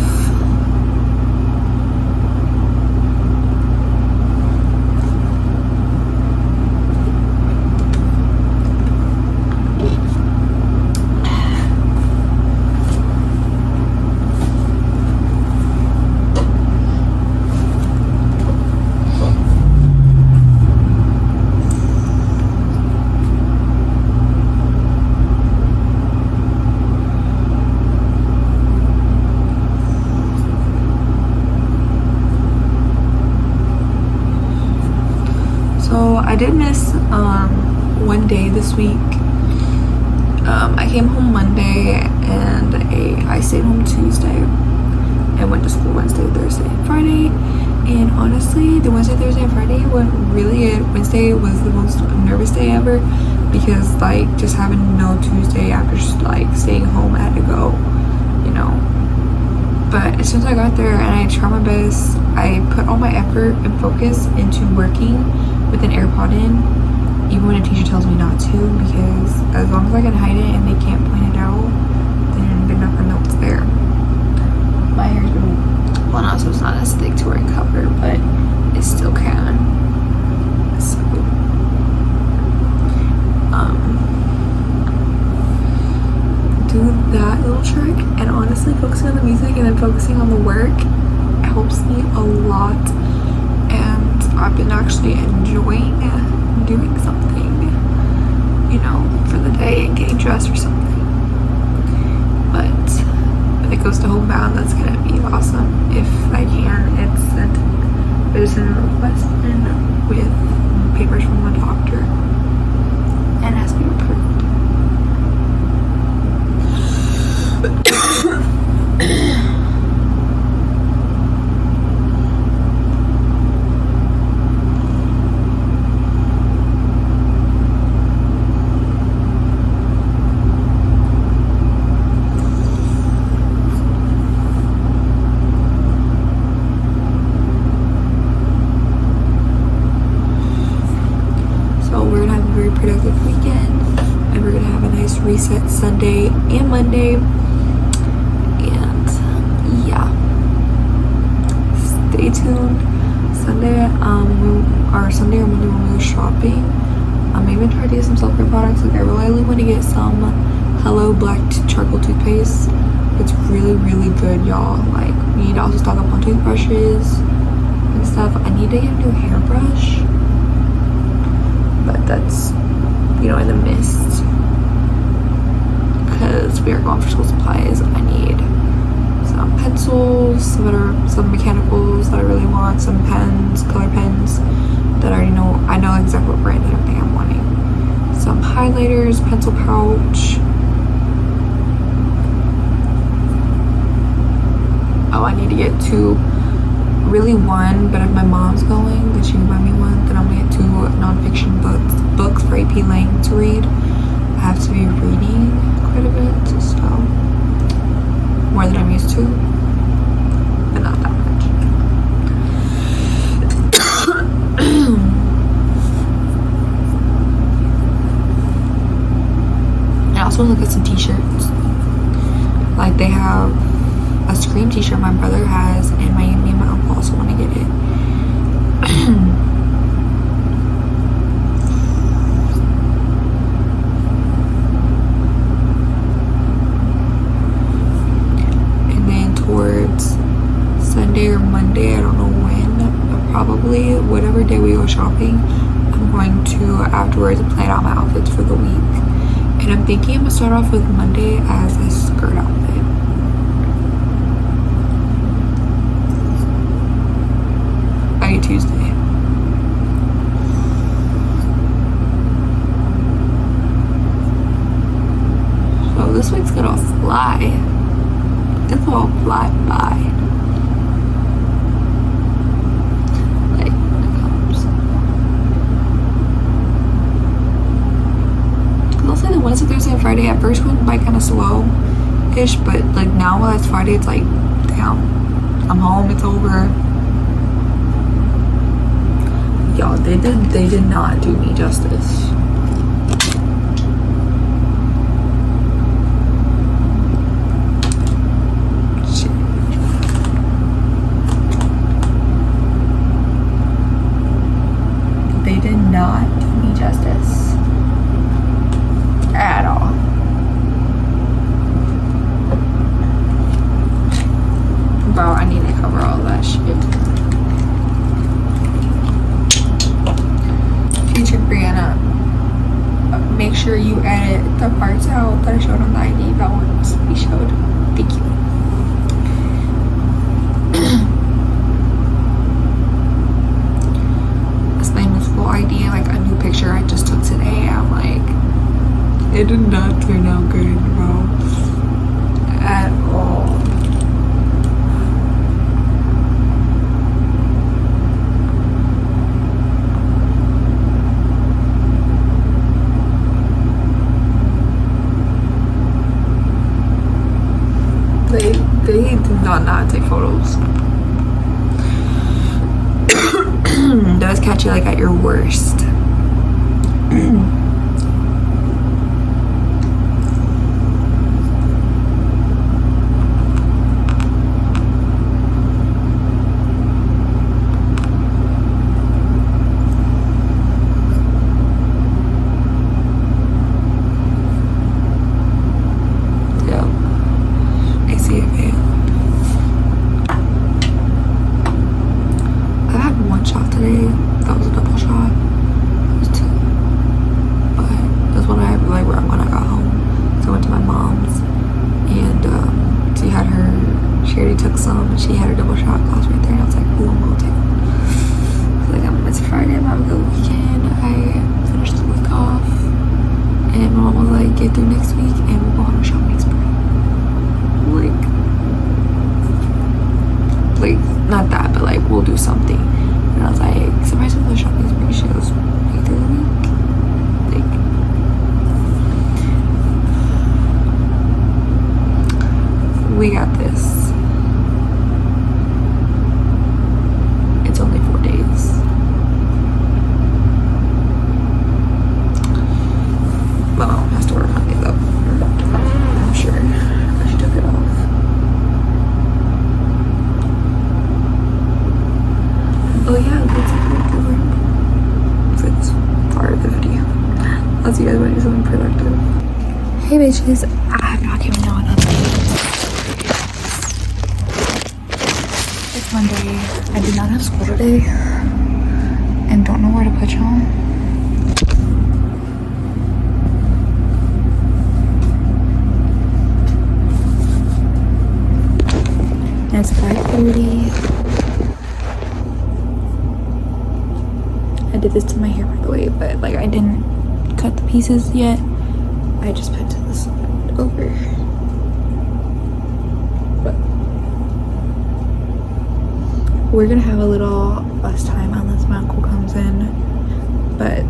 Speaker 5: I did miss one day this week. I came home Monday and I stayed home Tuesday and went to school Wednesday, Thursday, and Friday. And honestly, the Wednesday, Thursday, and Friday went really good. Wednesday was the most nervous day ever because like just having no Tuesday after like staying home, I had to go, you know. But as soon as I got there and I tried my best, I put all my effort and focus into working with an AirPod in, even when a teacher tells me not to, because as long as I can hide it and they can't point it out, then they're not gonna know it's there. My hair's been blown out, so it's not as thick to where it covered, but it still can. So, do that little trick, and honestly, focusing on the music and then focusing on the work helps me a lot. I've been actually enjoying doing something, you know, for the day and getting dressed for something. But if it goes to homebound, that's gonna be awesome. If I can, it's sent. There's a request in with papers from the doctor and has to be approved. productive weekend, and we're gonna have a nice reset Sunday and Monday. And yeah, stay tuned. Sunday or Monday when we go shopping, I'm even trying to get some self-care products. Like I really want to get some Hello Black Charcoal toothpaste. It's really, really good, y'all. Like, we need to also stock up on toothbrushes and stuff. I need to get a new hairbrush, but that's, you know, in the mist, because we are going for school supplies. I need some pencils, some mechanicals that I really want, some pens, color pens that I already know. I know exactly what brand and everything I'm wanting. Some highlighters, pencil pouch. Oh, I need to get really one, but if my mom's going, then she can buy me one. Then I'm gonna get 2 nonfiction books for AP Lang to read. I have to be reading quite a bit, so more than I'm used to, but not that much. I also want to look at some t-shirts. Like they have a Scream t-shirt my brother has, and me and my uncle also want to get it. And then towards Sunday or Monday, I don't know when, but probably whatever day we go shopping, I'm going to afterwards plan out my outfits for the week. And I'm thinking I'm gonna start off with Monday as a skirt outfit. By Tuesday. So this week's gonna fly. It's gonna fly by. Like, it comes. I'll say the Wednesday, Thursday, and Friday at first went by kind of slow-ish, but like now while it's Friday, it's like, damn, I'm home, it's over. Y'all, they did not do me justice. Shit. They did not do me justice at all. Bro, I need to cover all that shit. Future Brianna, make sure you edit the parts out that I showed on the ID that ones we showed. Thank you. This thing was full ID, like a new picture I just took today. I'm like, it did not turn out good, bro. At all. They do not take photos. Does catch you like at your worst. She had her double shot glass right there, and I was like, ooh, I'm gonna take one. Like, it's Friday, I'm having a good weekend. I finished the week off, and my mom was like, get through next week, and we'll go on a shopping spree. Like, not that, but like, we'll do something. And I was like, surprise, we'll go shopping unless you guys want to do something productive. Hey bitches, I have not given y'all an update. It's Monday. I did not have school today and don't know where to put y'all. And it's 5:30. I did this to my hair, by the way, but like I didn't cut the pieces yet. I just put to the side over. But we're gonna have a little bus time unless my uncle comes in. But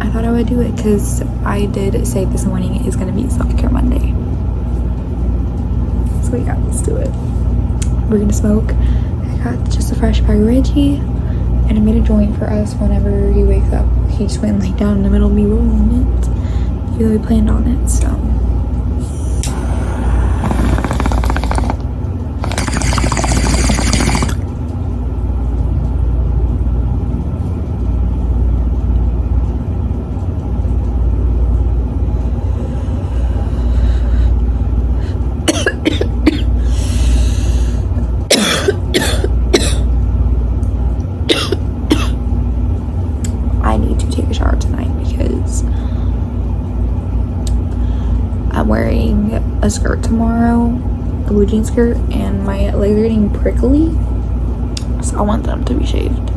Speaker 5: I thought I would do it because I did say this morning is gonna be self-care Monday. So yeah, let's do it. We're gonna smoke. I got just a fresh bag of Reggie, and I made a joint for us whenever he wakes up. He just went and laid down in the middle of me rolling it. He really planned on it, so. I need to take a shower tonight because I'm wearing a skirt tomorrow, a blue jean skirt, and my legs are getting prickly, so I want them to be shaved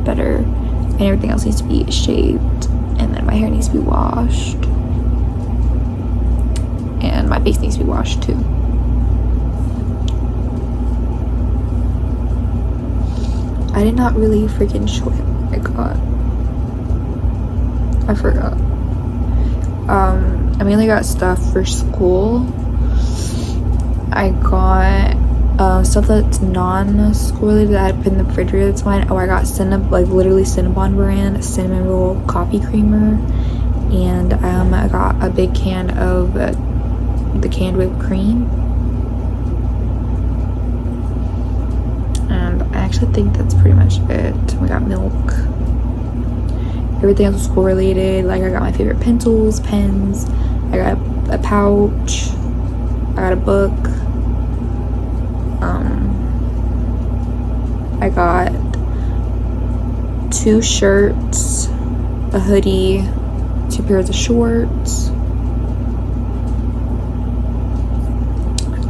Speaker 5: better, and everything else needs to be shaved, and then my hair needs to be washed, and my face needs to be washed too. I did not really freaking show him what I got. I forgot. I mainly got stuff for school. I got stuff that's non-school related that I put in the refrigerator that's mine. Oh, I got literally Cinnabon brand cinnamon roll coffee creamer, and I got a big can of the canned whipped cream. And I actually think that's pretty much it. We got milk. Everything else was school related. Like I got my favorite pencils, pens. I got a pouch. I got a book. I got 2 shirts, a hoodie, 2 pairs of shorts.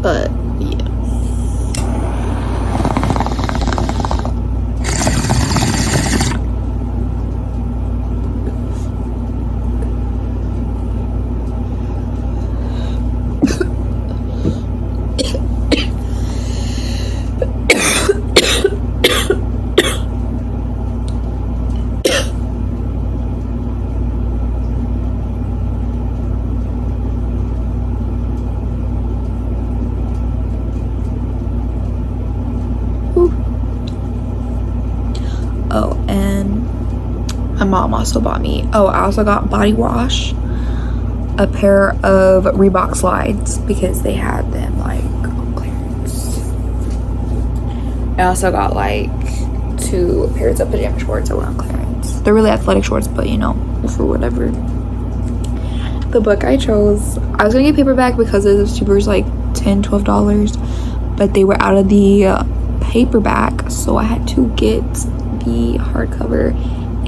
Speaker 5: But yeah. Oh, and my mom also bought me, I also got body wash, a pair of Reebok slides because they had them like on clearance. I also got like 2 pairs of pajama shorts that were on clearance. They're really athletic shorts, but you know, for whatever. The book I chose, I was gonna get paperback because it was cheaper, like $10-12, but they were out of the paperback, so I had to get the hardcover,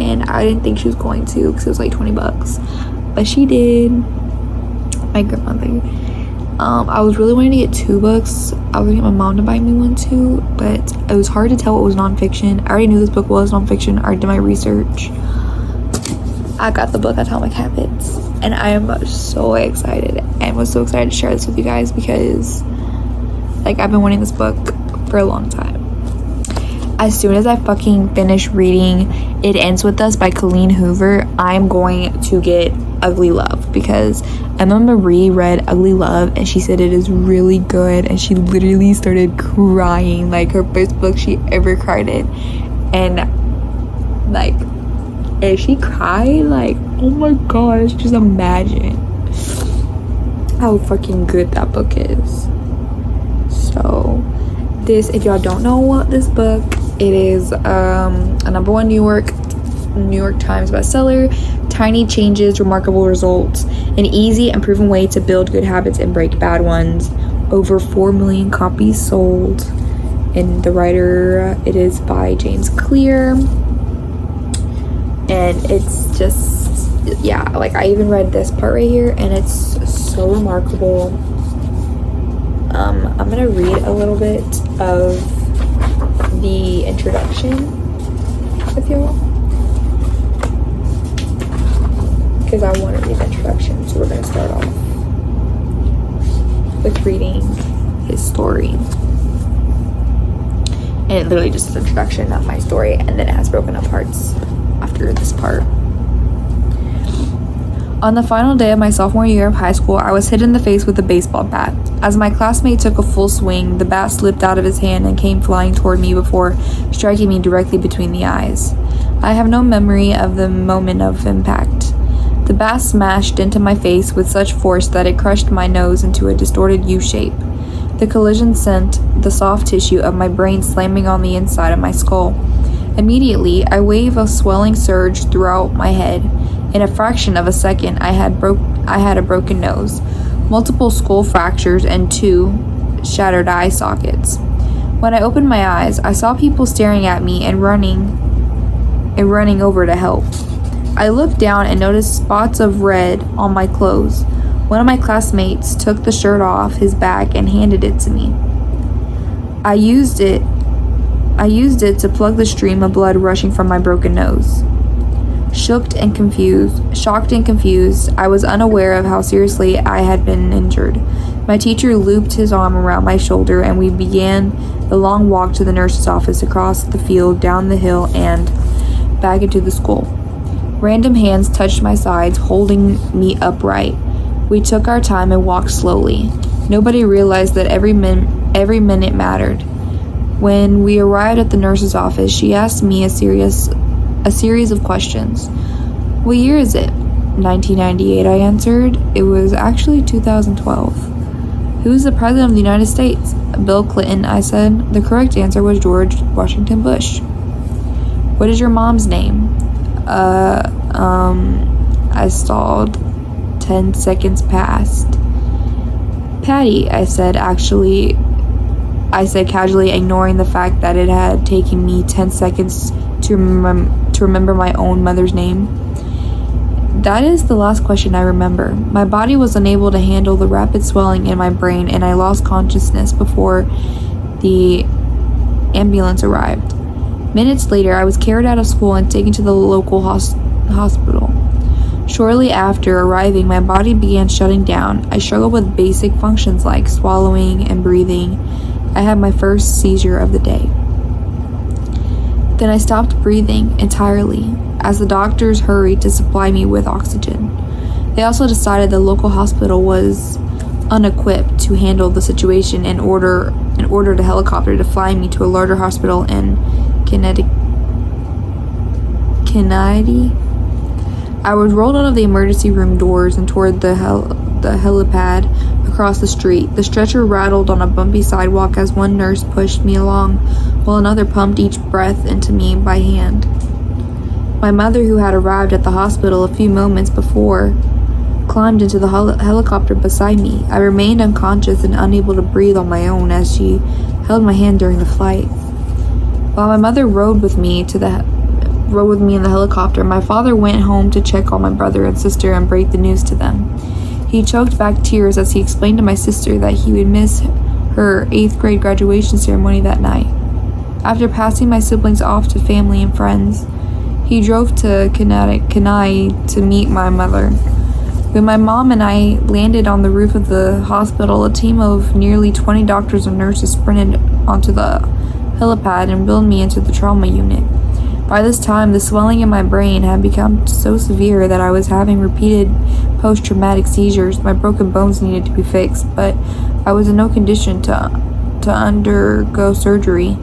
Speaker 5: and I didn't think she was going to because it was like $20, but she did. My grandmother. I was really wanting to get 2 books. I was gonna get my mom to buy me one too, but it was hard to tell what was nonfiction. I already knew this book was nonfiction. I already did my research. I got the book Atomic Habits, and I am so excited, and was so excited to share this with you guys because like I've been wanting this book for a long time. As soon as I fucking finish reading It Ends With Us by Colleen Hoover, I'm going to get Ugly Love because Emma Marie read Ugly Love and she said it is really good, and she literally started crying, like her first book she ever cried in. And like if she cried, like oh my gosh, just imagine how fucking good that book is. So this, if y'all don't know what this book, it is a #1 New York New York Times bestseller, Tiny Changes, Remarkable Results, an easy and proven way to build good habits and break bad ones. Over 4 million copies sold. And the writer, it is by James Clear. And it's just, yeah, like I even read this part right here and it's so remarkable. I'm gonna read a little bit of the introduction with you all, because I want to read the introduction. So we're gonna start off with reading his story, and it literally just is an introduction, not my story, and then it has broken up parts after this part. On the final day of my sophomore year of high school, I was hit in the face with a baseball bat. As my classmate took a full swing, the bat slipped out of his hand and came flying toward me before striking me directly between the eyes. I have no memory of the moment of impact. The bat smashed into my face with such force that it crushed my nose into a distorted U shape. The collision sent the soft tissue of my brain slamming on the inside of my skull. Immediately, a wave of swelling surged throughout my head. In a fraction of a second, I had a broken nose, multiple skull fractures, and 2 shattered eye sockets. When I opened my eyes, I saw people staring at me and running over to help. I looked down and noticed spots of red on my clothes. One of my classmates took the shirt off his back and handed it to me. I used it to plug the stream of blood rushing from my broken nose. Shocked and confused, I was unaware of how seriously I had been injured. My teacher looped his arm around my shoulder and we began the long walk to the nurse's office, across the field, down the hill, and back into the school. Random hands touched my sides, holding me upright. We took our time and walked slowly. Nobody realized that every minute mattered. When we arrived at the nurse's office, she asked me a series of questions. What year is it? 1998, I answered. It was actually 2012. Who's the president of the United States? Bill Clinton, I said. The correct answer was George Washington Bush. What is your mom's name? I stalled. 10 seconds passed. Patty, I said casually, ignoring the fact that it had taken me 10 seconds to remember my own mother's name. That is the last question I remember. My body was unable to handle the rapid swelling in my brain, and I lost consciousness before the ambulance arrived. Minutes later, I was carried out of school and taken to the local hospital. Shortly after arriving, my body began shutting down. I struggled with basic functions like swallowing and breathing. I had my first seizure of the day. Then I stopped breathing entirely as the doctors hurried to supply me with oxygen. They also decided the local hospital was unequipped to handle the situation and ordered a helicopter to fly me to a larger hospital in Kennedy. I was rolled out of the emergency room doors and toward the helipad across the street. The stretcher rattled on a bumpy sidewalk as one nurse pushed me along, while another pumped each breath into me by hand. My mother, who had arrived at the hospital a few moments before, climbed into the helicopter beside me. I remained unconscious and unable to breathe on my own as she held my hand during the flight. While my mother rode with me in the helicopter, my father went home to check on my brother and sister and break the news to them. He choked back tears as he explained to my sister that he would miss her 8th grade graduation ceremony that night. After passing my siblings off to family and friends, he drove to Kenai to meet my mother. When my mom and I landed on the roof of the hospital, a team of nearly 20 doctors and nurses sprinted onto the helipad and wheeled me into the trauma unit. By this time, the swelling in my brain had become so severe that I was having repeated post-traumatic seizures. My broken bones needed to be fixed, but I was in no condition to undergo surgery.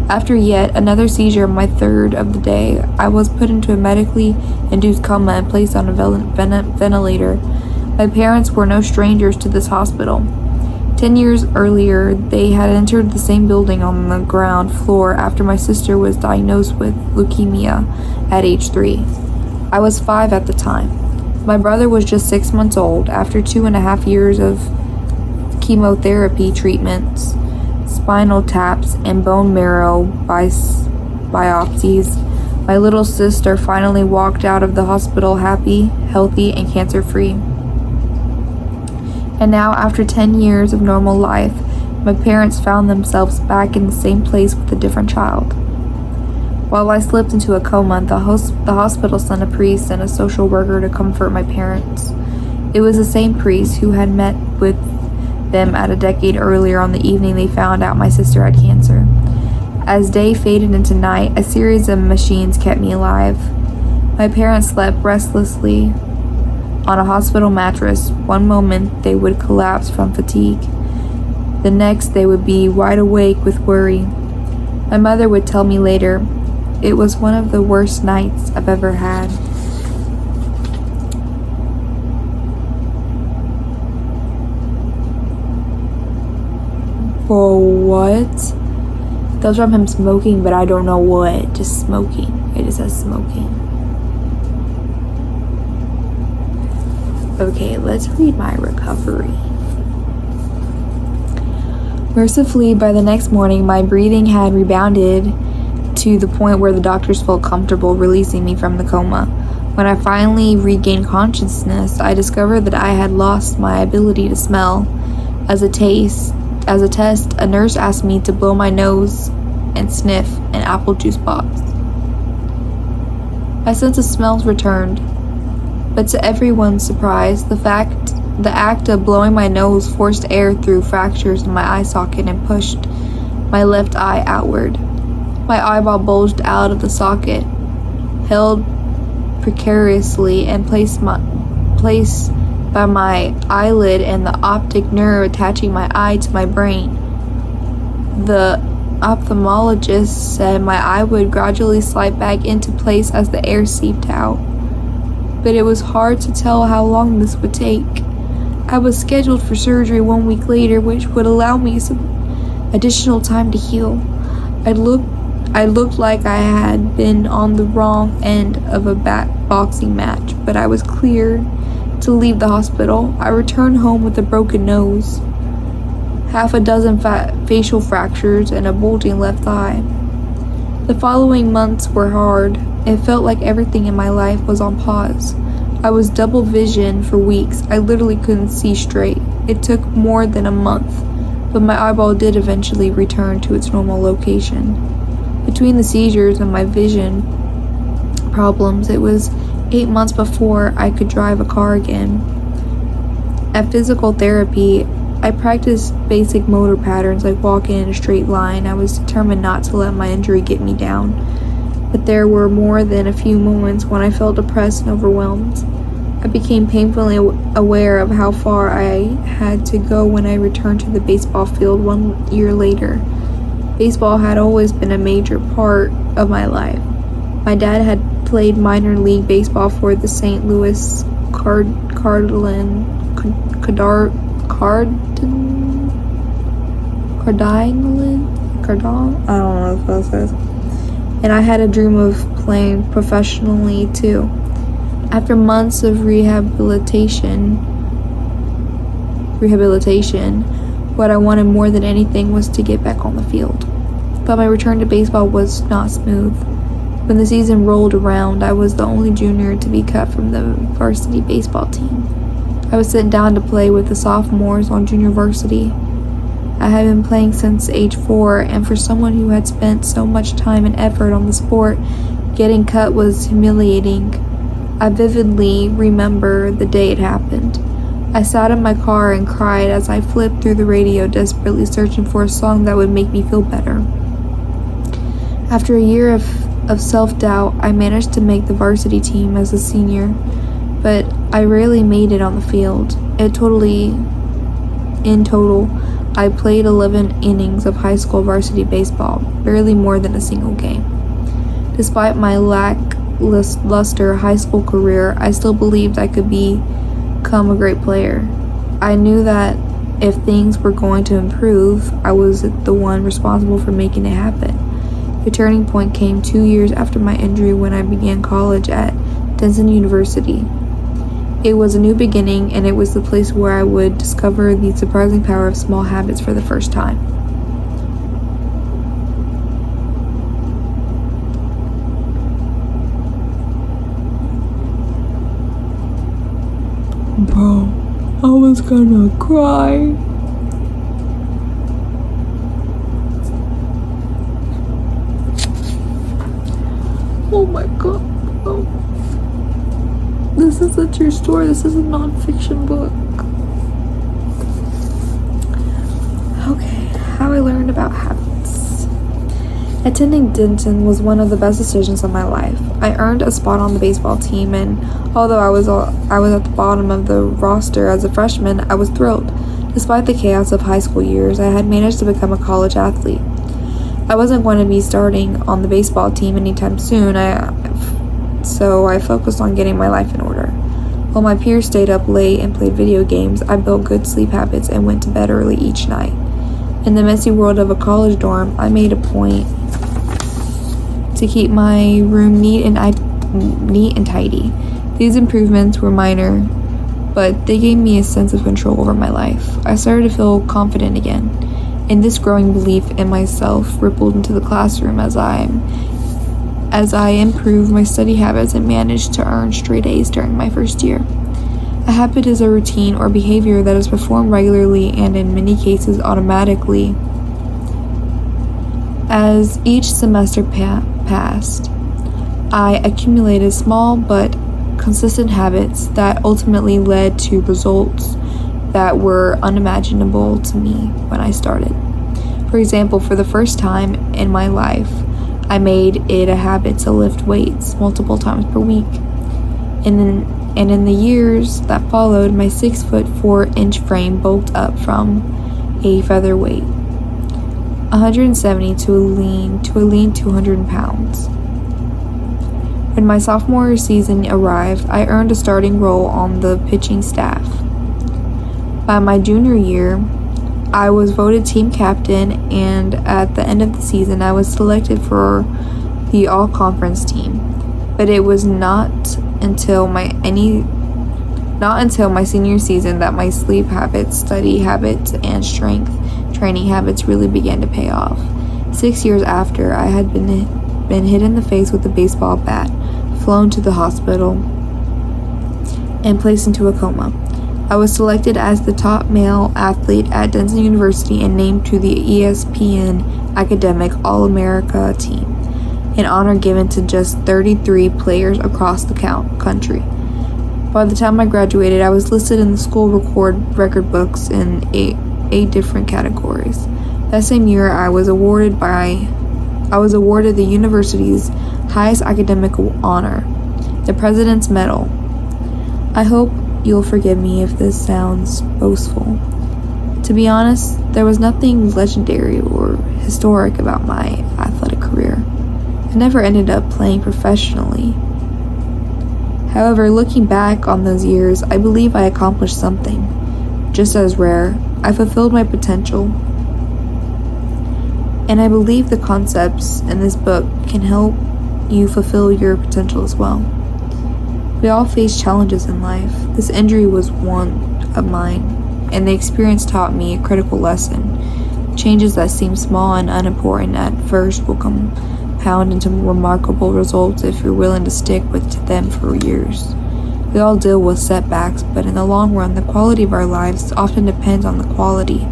Speaker 5: After yet another seizure, my third of the day, I was put into a medically induced coma and placed on a ventilator. My parents were no strangers to this hospital. 10 years earlier, they had entered the same building on the ground floor after my sister was diagnosed with leukemia at age 3. I was 5 at the time. My brother was just 6 months old. After 2.5 years of chemotherapy treatments, spinal taps, and bone marrow biopsies, my little sister finally walked out of the hospital happy, healthy, and cancer-free. And now, after 10 years of normal life, my parents found themselves back in the same place with a different child. While I slipped into a coma, the hospital sent a priest and a social worker to comfort my parents. It was the same priest who had met with them at a decade earlier on the evening they found out my sister had cancer. As day faded into night, a series of machines kept me alive. My parents slept restlessly on a hospital mattress. One moment they would collapse from fatigue. The next they would be wide awake with worry. My mother would tell me later, "It was one of the worst nights I've ever had." For what? That was from him smoking, but I don't know what. Just smoking. It just says smoking. Okay, let's read my recovery. Mercifully, by the next morning, my breathing had rebounded to the point where the doctors felt comfortable releasing me from the coma. When I finally regained consciousness, I discovered that I had lost my ability to smell. As a test, a nurse asked me to blow my nose and sniff an apple juice box. My sense of smells returned, but to everyone's surprise, the act of blowing my nose forced air through fractures in my eye socket and pushed my left eye outward. My eyeball bulged out of the socket, held precariously and placed by my eyelid and the optic nerve attaching my eye to my brain. The ophthalmologist said my eye would gradually slide back into place as the air seeped out, but it was hard to tell how long this would take. I was scheduled for surgery 1 week later, which would allow me some additional time to heal. I looked like I had been on the wrong end of a boxing match, but I was cleared to leave the hospital. I returned home with a broken nose, half a dozen facial fractures, and a bulging left eye. The following months were hard. It felt like everything in my life was on pause. I was double vision for weeks. I literally couldn't see straight. It took more than a month, but my eyeball did eventually return to its normal location. Between the seizures and my vision problems, it was 8 months before I could drive a car again. At physical therapy, I practiced basic motor patterns like walking in a straight line. I was determined not to let my injury get me down. But there were more than a few moments when I felt depressed and overwhelmed. I became painfully aware of how far I had to go when I returned to the baseball field 1 year later. Baseball had always been a major part of my life. My dad had played minor league baseball for the St. Louis Cardinals. I don't know what that says. And I had a dream of playing professionally too. After months of rehabilitation, what I wanted more than anything was to get back on the field. But my return to baseball was not smooth. When the season rolled around, I was the only junior to be cut from the varsity baseball team. I was sent down to play with the sophomores on junior varsity. I had been playing since age 4, and for someone who had spent so much time and effort on the sport, getting cut was humiliating. I vividly remember the day it happened. I sat in my car and cried as I flipped through the radio, desperately searching for a song that would make me feel better. After a year of self-doubt, I managed to make the varsity team as a senior, but I rarely made it on the field. In total, I played 11 innings of high school varsity baseball, barely more than a single game. Despite my lackluster high school career, I still believed I could become a great player. I knew that if things were going to improve, I was the one responsible for making it happen. The turning point came 2 years after my injury when I began college at Denison University. It was a new beginning, and it was the place where I would discover the surprising power of small habits for the first time. Bro, I was gonna cry. Oh my god, bro. This is a true story. This is a non-fiction book. Okay, how I learned about habits. Attending Denton was one of the best decisions of my life. I earned a spot on the baseball team, and although I was at the bottom of the roster as a freshman, I was thrilled. Despite the chaos of high school years, I had managed to become a college athlete. I wasn't going to be starting on the baseball team anytime soon, so I focused on getting my life in order. While my peers stayed up late and played video games, I built good sleep habits and went to bed early each night. In the messy world of a college dorm, I made a point to keep my room neat and tidy. These improvements were minor, but they gave me a sense of control over my life. I started to feel confident again, and this growing belief in myself rippled into the classroom as I improved my study habits and managed to earn straight A's during my first year. A habit is a routine or behavior that is performed regularly and in many cases automatically. As each semester passed, I accumulated small but consistent habits that ultimately led to results that were unimaginable to me when I started. For example, for the first time in my life, I made it a habit to lift weights multiple times per week. And in the years that followed, my 6'4" frame bulked up from a featherweight 170 to a lean 200 pounds. When my sophomore season arrived, I earned a starting role on the pitching staff. By my junior year, I was voted team captain, and at the end of the season, I was selected for the all-conference team. But it was not until my senior season that my sleep habits, study habits, and strength training habits really began to pay off. 6 years after, I had been hit in the face with a baseball bat, flown to the hospital, and placed into a coma. I was selected as the top male athlete at Denison University and named to the ESPN Academic All-America team, an honor given to just 33 players across the country. By the time I graduated, I was listed in the school record books in eight different categories. That same year, I was awarded the university's highest academic honor, the President's Medal. I hope you'll forgive me if this sounds boastful. To be honest, there was nothing legendary or historic about my athletic career. I never ended up playing professionally. However, looking back on those years, I believe I accomplished something just as rare. I fulfilled my potential. And I believe the concepts in this book can help you fulfill your potential as well. We all face challenges in life. This injury was one of mine, and the experience taught me a critical lesson. Changes that seem small and unimportant at first will compound into remarkable results if you're willing to stick with them for years. We all deal with setbacks, but in the long run, the quality of our lives often depends on the quality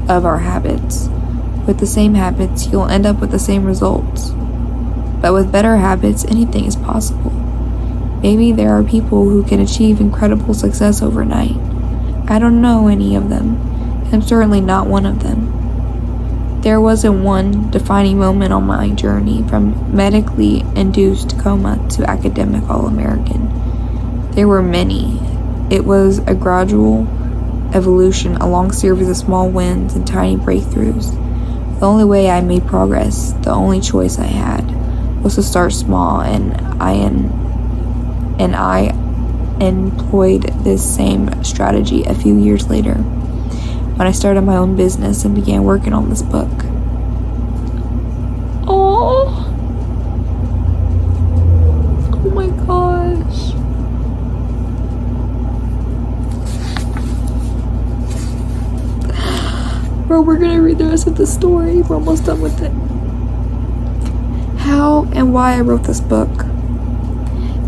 Speaker 5: of our habits. With the same habits, you'll end up with the same results. But with better habits, anything is possible. Maybe there are people who can achieve incredible success overnight. I don't know any of them. I'm certainly not one of them. There wasn't one defining moment on my journey from medically induced coma to academic All-American. There were many. It was a gradual evolution, a long series of small wins and tiny breakthroughs. The only way I made progress, the only choice I had, was to start small, and I employed this same strategy a few years later. when I started my own business and began working on this book. Oh my gosh. Bro, we're gonna read the rest of the story. We're almost done with it. How and why I wrote this book.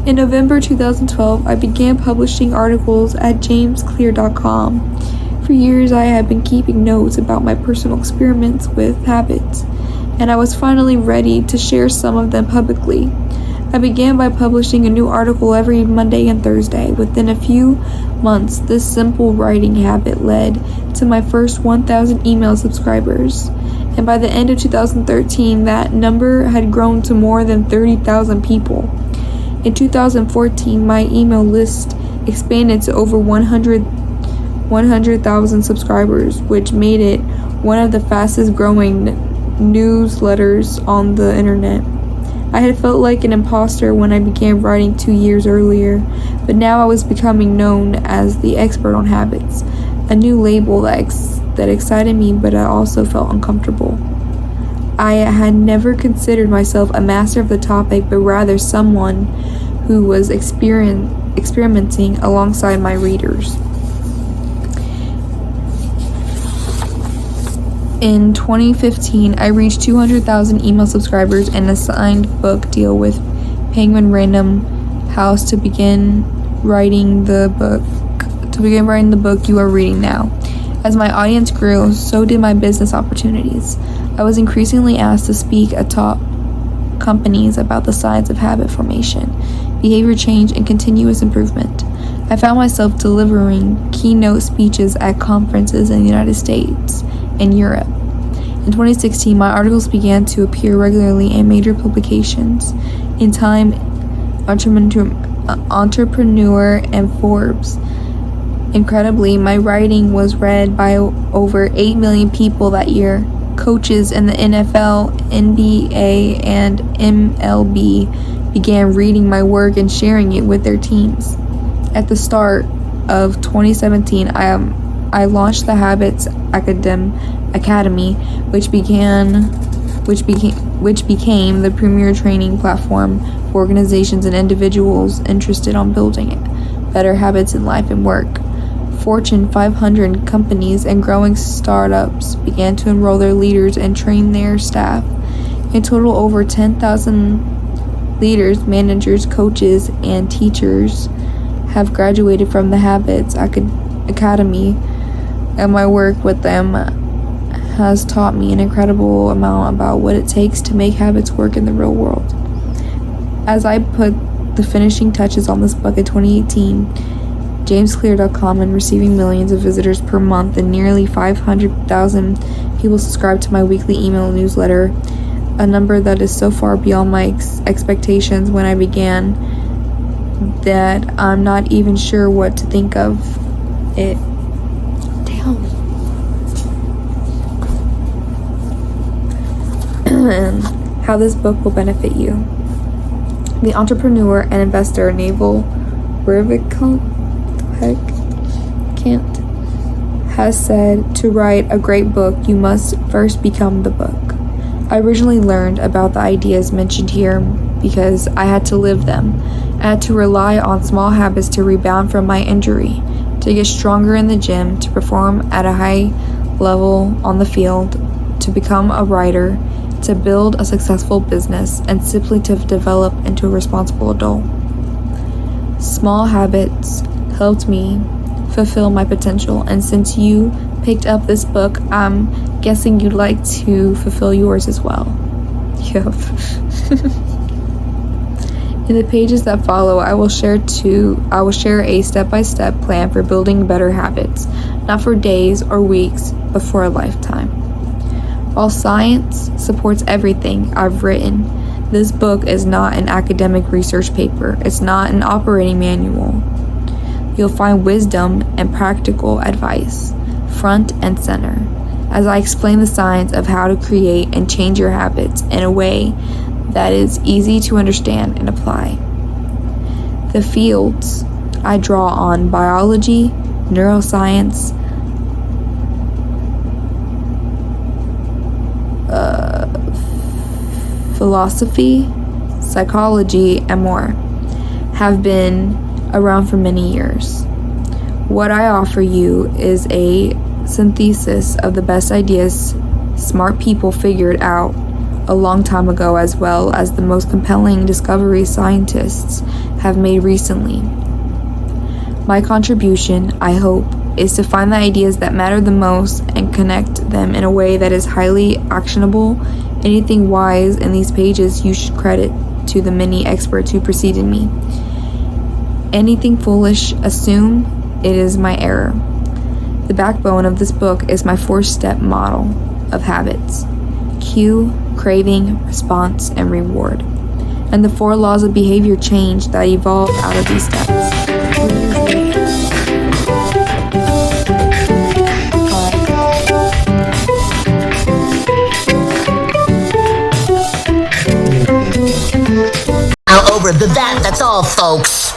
Speaker 5: In November 2012, I began publishing articles at jamesclear.com. For years, I had been keeping notes about my personal experiments with habits, and I was finally ready to share some of them publicly. I began by publishing a new article every Monday and Thursday. Within a few months, this simple writing habit led to my first 1,000 email subscribers, and by the end of 2013, that number had grown to more than 30,000 people. In 2014, my email list expanded to over 100,000 subscribers, which made it one of the fastest growing newsletters on the internet. I had felt like an imposter when I began writing 2 years earlier, but now I was becoming known as the expert on habits, a new label that excited me, but I also felt uncomfortable. I had never considered myself a master of the topic, but rather someone who was experimenting alongside my readers. In 2015, I reached 200,000 email subscribers and a signed book deal with Penguin Random House to begin writing the book you are reading now. As my audience grew, so did my business opportunities. I was increasingly asked to speak at top companies about the science of habit formation, behavior change, and continuous improvement. I found myself delivering keynote speeches at conferences in the United States and Europe. In 2016, my articles began to appear regularly in major publications in Time, Entrepreneur, and Forbes. Incredibly, my writing was read by over 8 million people that year. Coaches in the NFL, NBA, and MLB began reading my work and sharing it with their teams. At the start of 2017, I launched the Habits Academy, which became the premier training platform for organizations and individuals interested in building better habits in life and work. Fortune 500 companies and growing startups began to enroll their leaders and train their staff. In total, over 10,000 leaders, managers, coaches, and teachers have graduated from the Habits Academy, and my work with them has taught me an incredible amount about what it takes to make habits work in the real world. As I put the finishing touches on this book in 2018, jamesclear.com and receiving millions of visitors per month and nearly 500,000 people subscribe to my weekly email newsletter, a number that is so far beyond my expectations when I began that I'm not even sure what to think of it. Damn. How this book will benefit you. The entrepreneur and investor Naval Ravikant has said, to write a great book, you must first become the book. I originally learned about the ideas mentioned here because I had to live them. I had to rely on small habits to rebound from my injury, to get stronger in the gym, to perform at a high level on the field, to become a writer, to build a successful business, and simply to develop into a responsible adult. Small habits helped me fulfill my potential, and since you picked up this book, I'm guessing you'd like to fulfill yours as well. Yep. In the pages that follow, I will share a step-by-step plan for building better habits, not for days or weeks, but for a lifetime. While science supports everything I've written, this book is not an academic research paper. It's not an operating manual. You'll find wisdom and practical advice, front and center, as I explain the science of how to create and change your habits in a way that is easy to understand and apply. The fields I draw on: biology, neuroscience, philosophy, psychology, and more have been around for many years. What I offer you is a synthesis of the best ideas smart people figured out a long time ago, as well as the most compelling discoveries scientists have made recently. My contribution, I hope, is to find the ideas that matter the most and connect them in a way that is highly actionable. Anything wise in these pages you should credit to the many experts who preceded me. Anything foolish, assume it is my error. The backbone of this book is my 4-step model of habits: cue, craving, response, and reward, and the 4 laws of behavior change that evolve out of these steps.
Speaker 8: Over that's all, folks.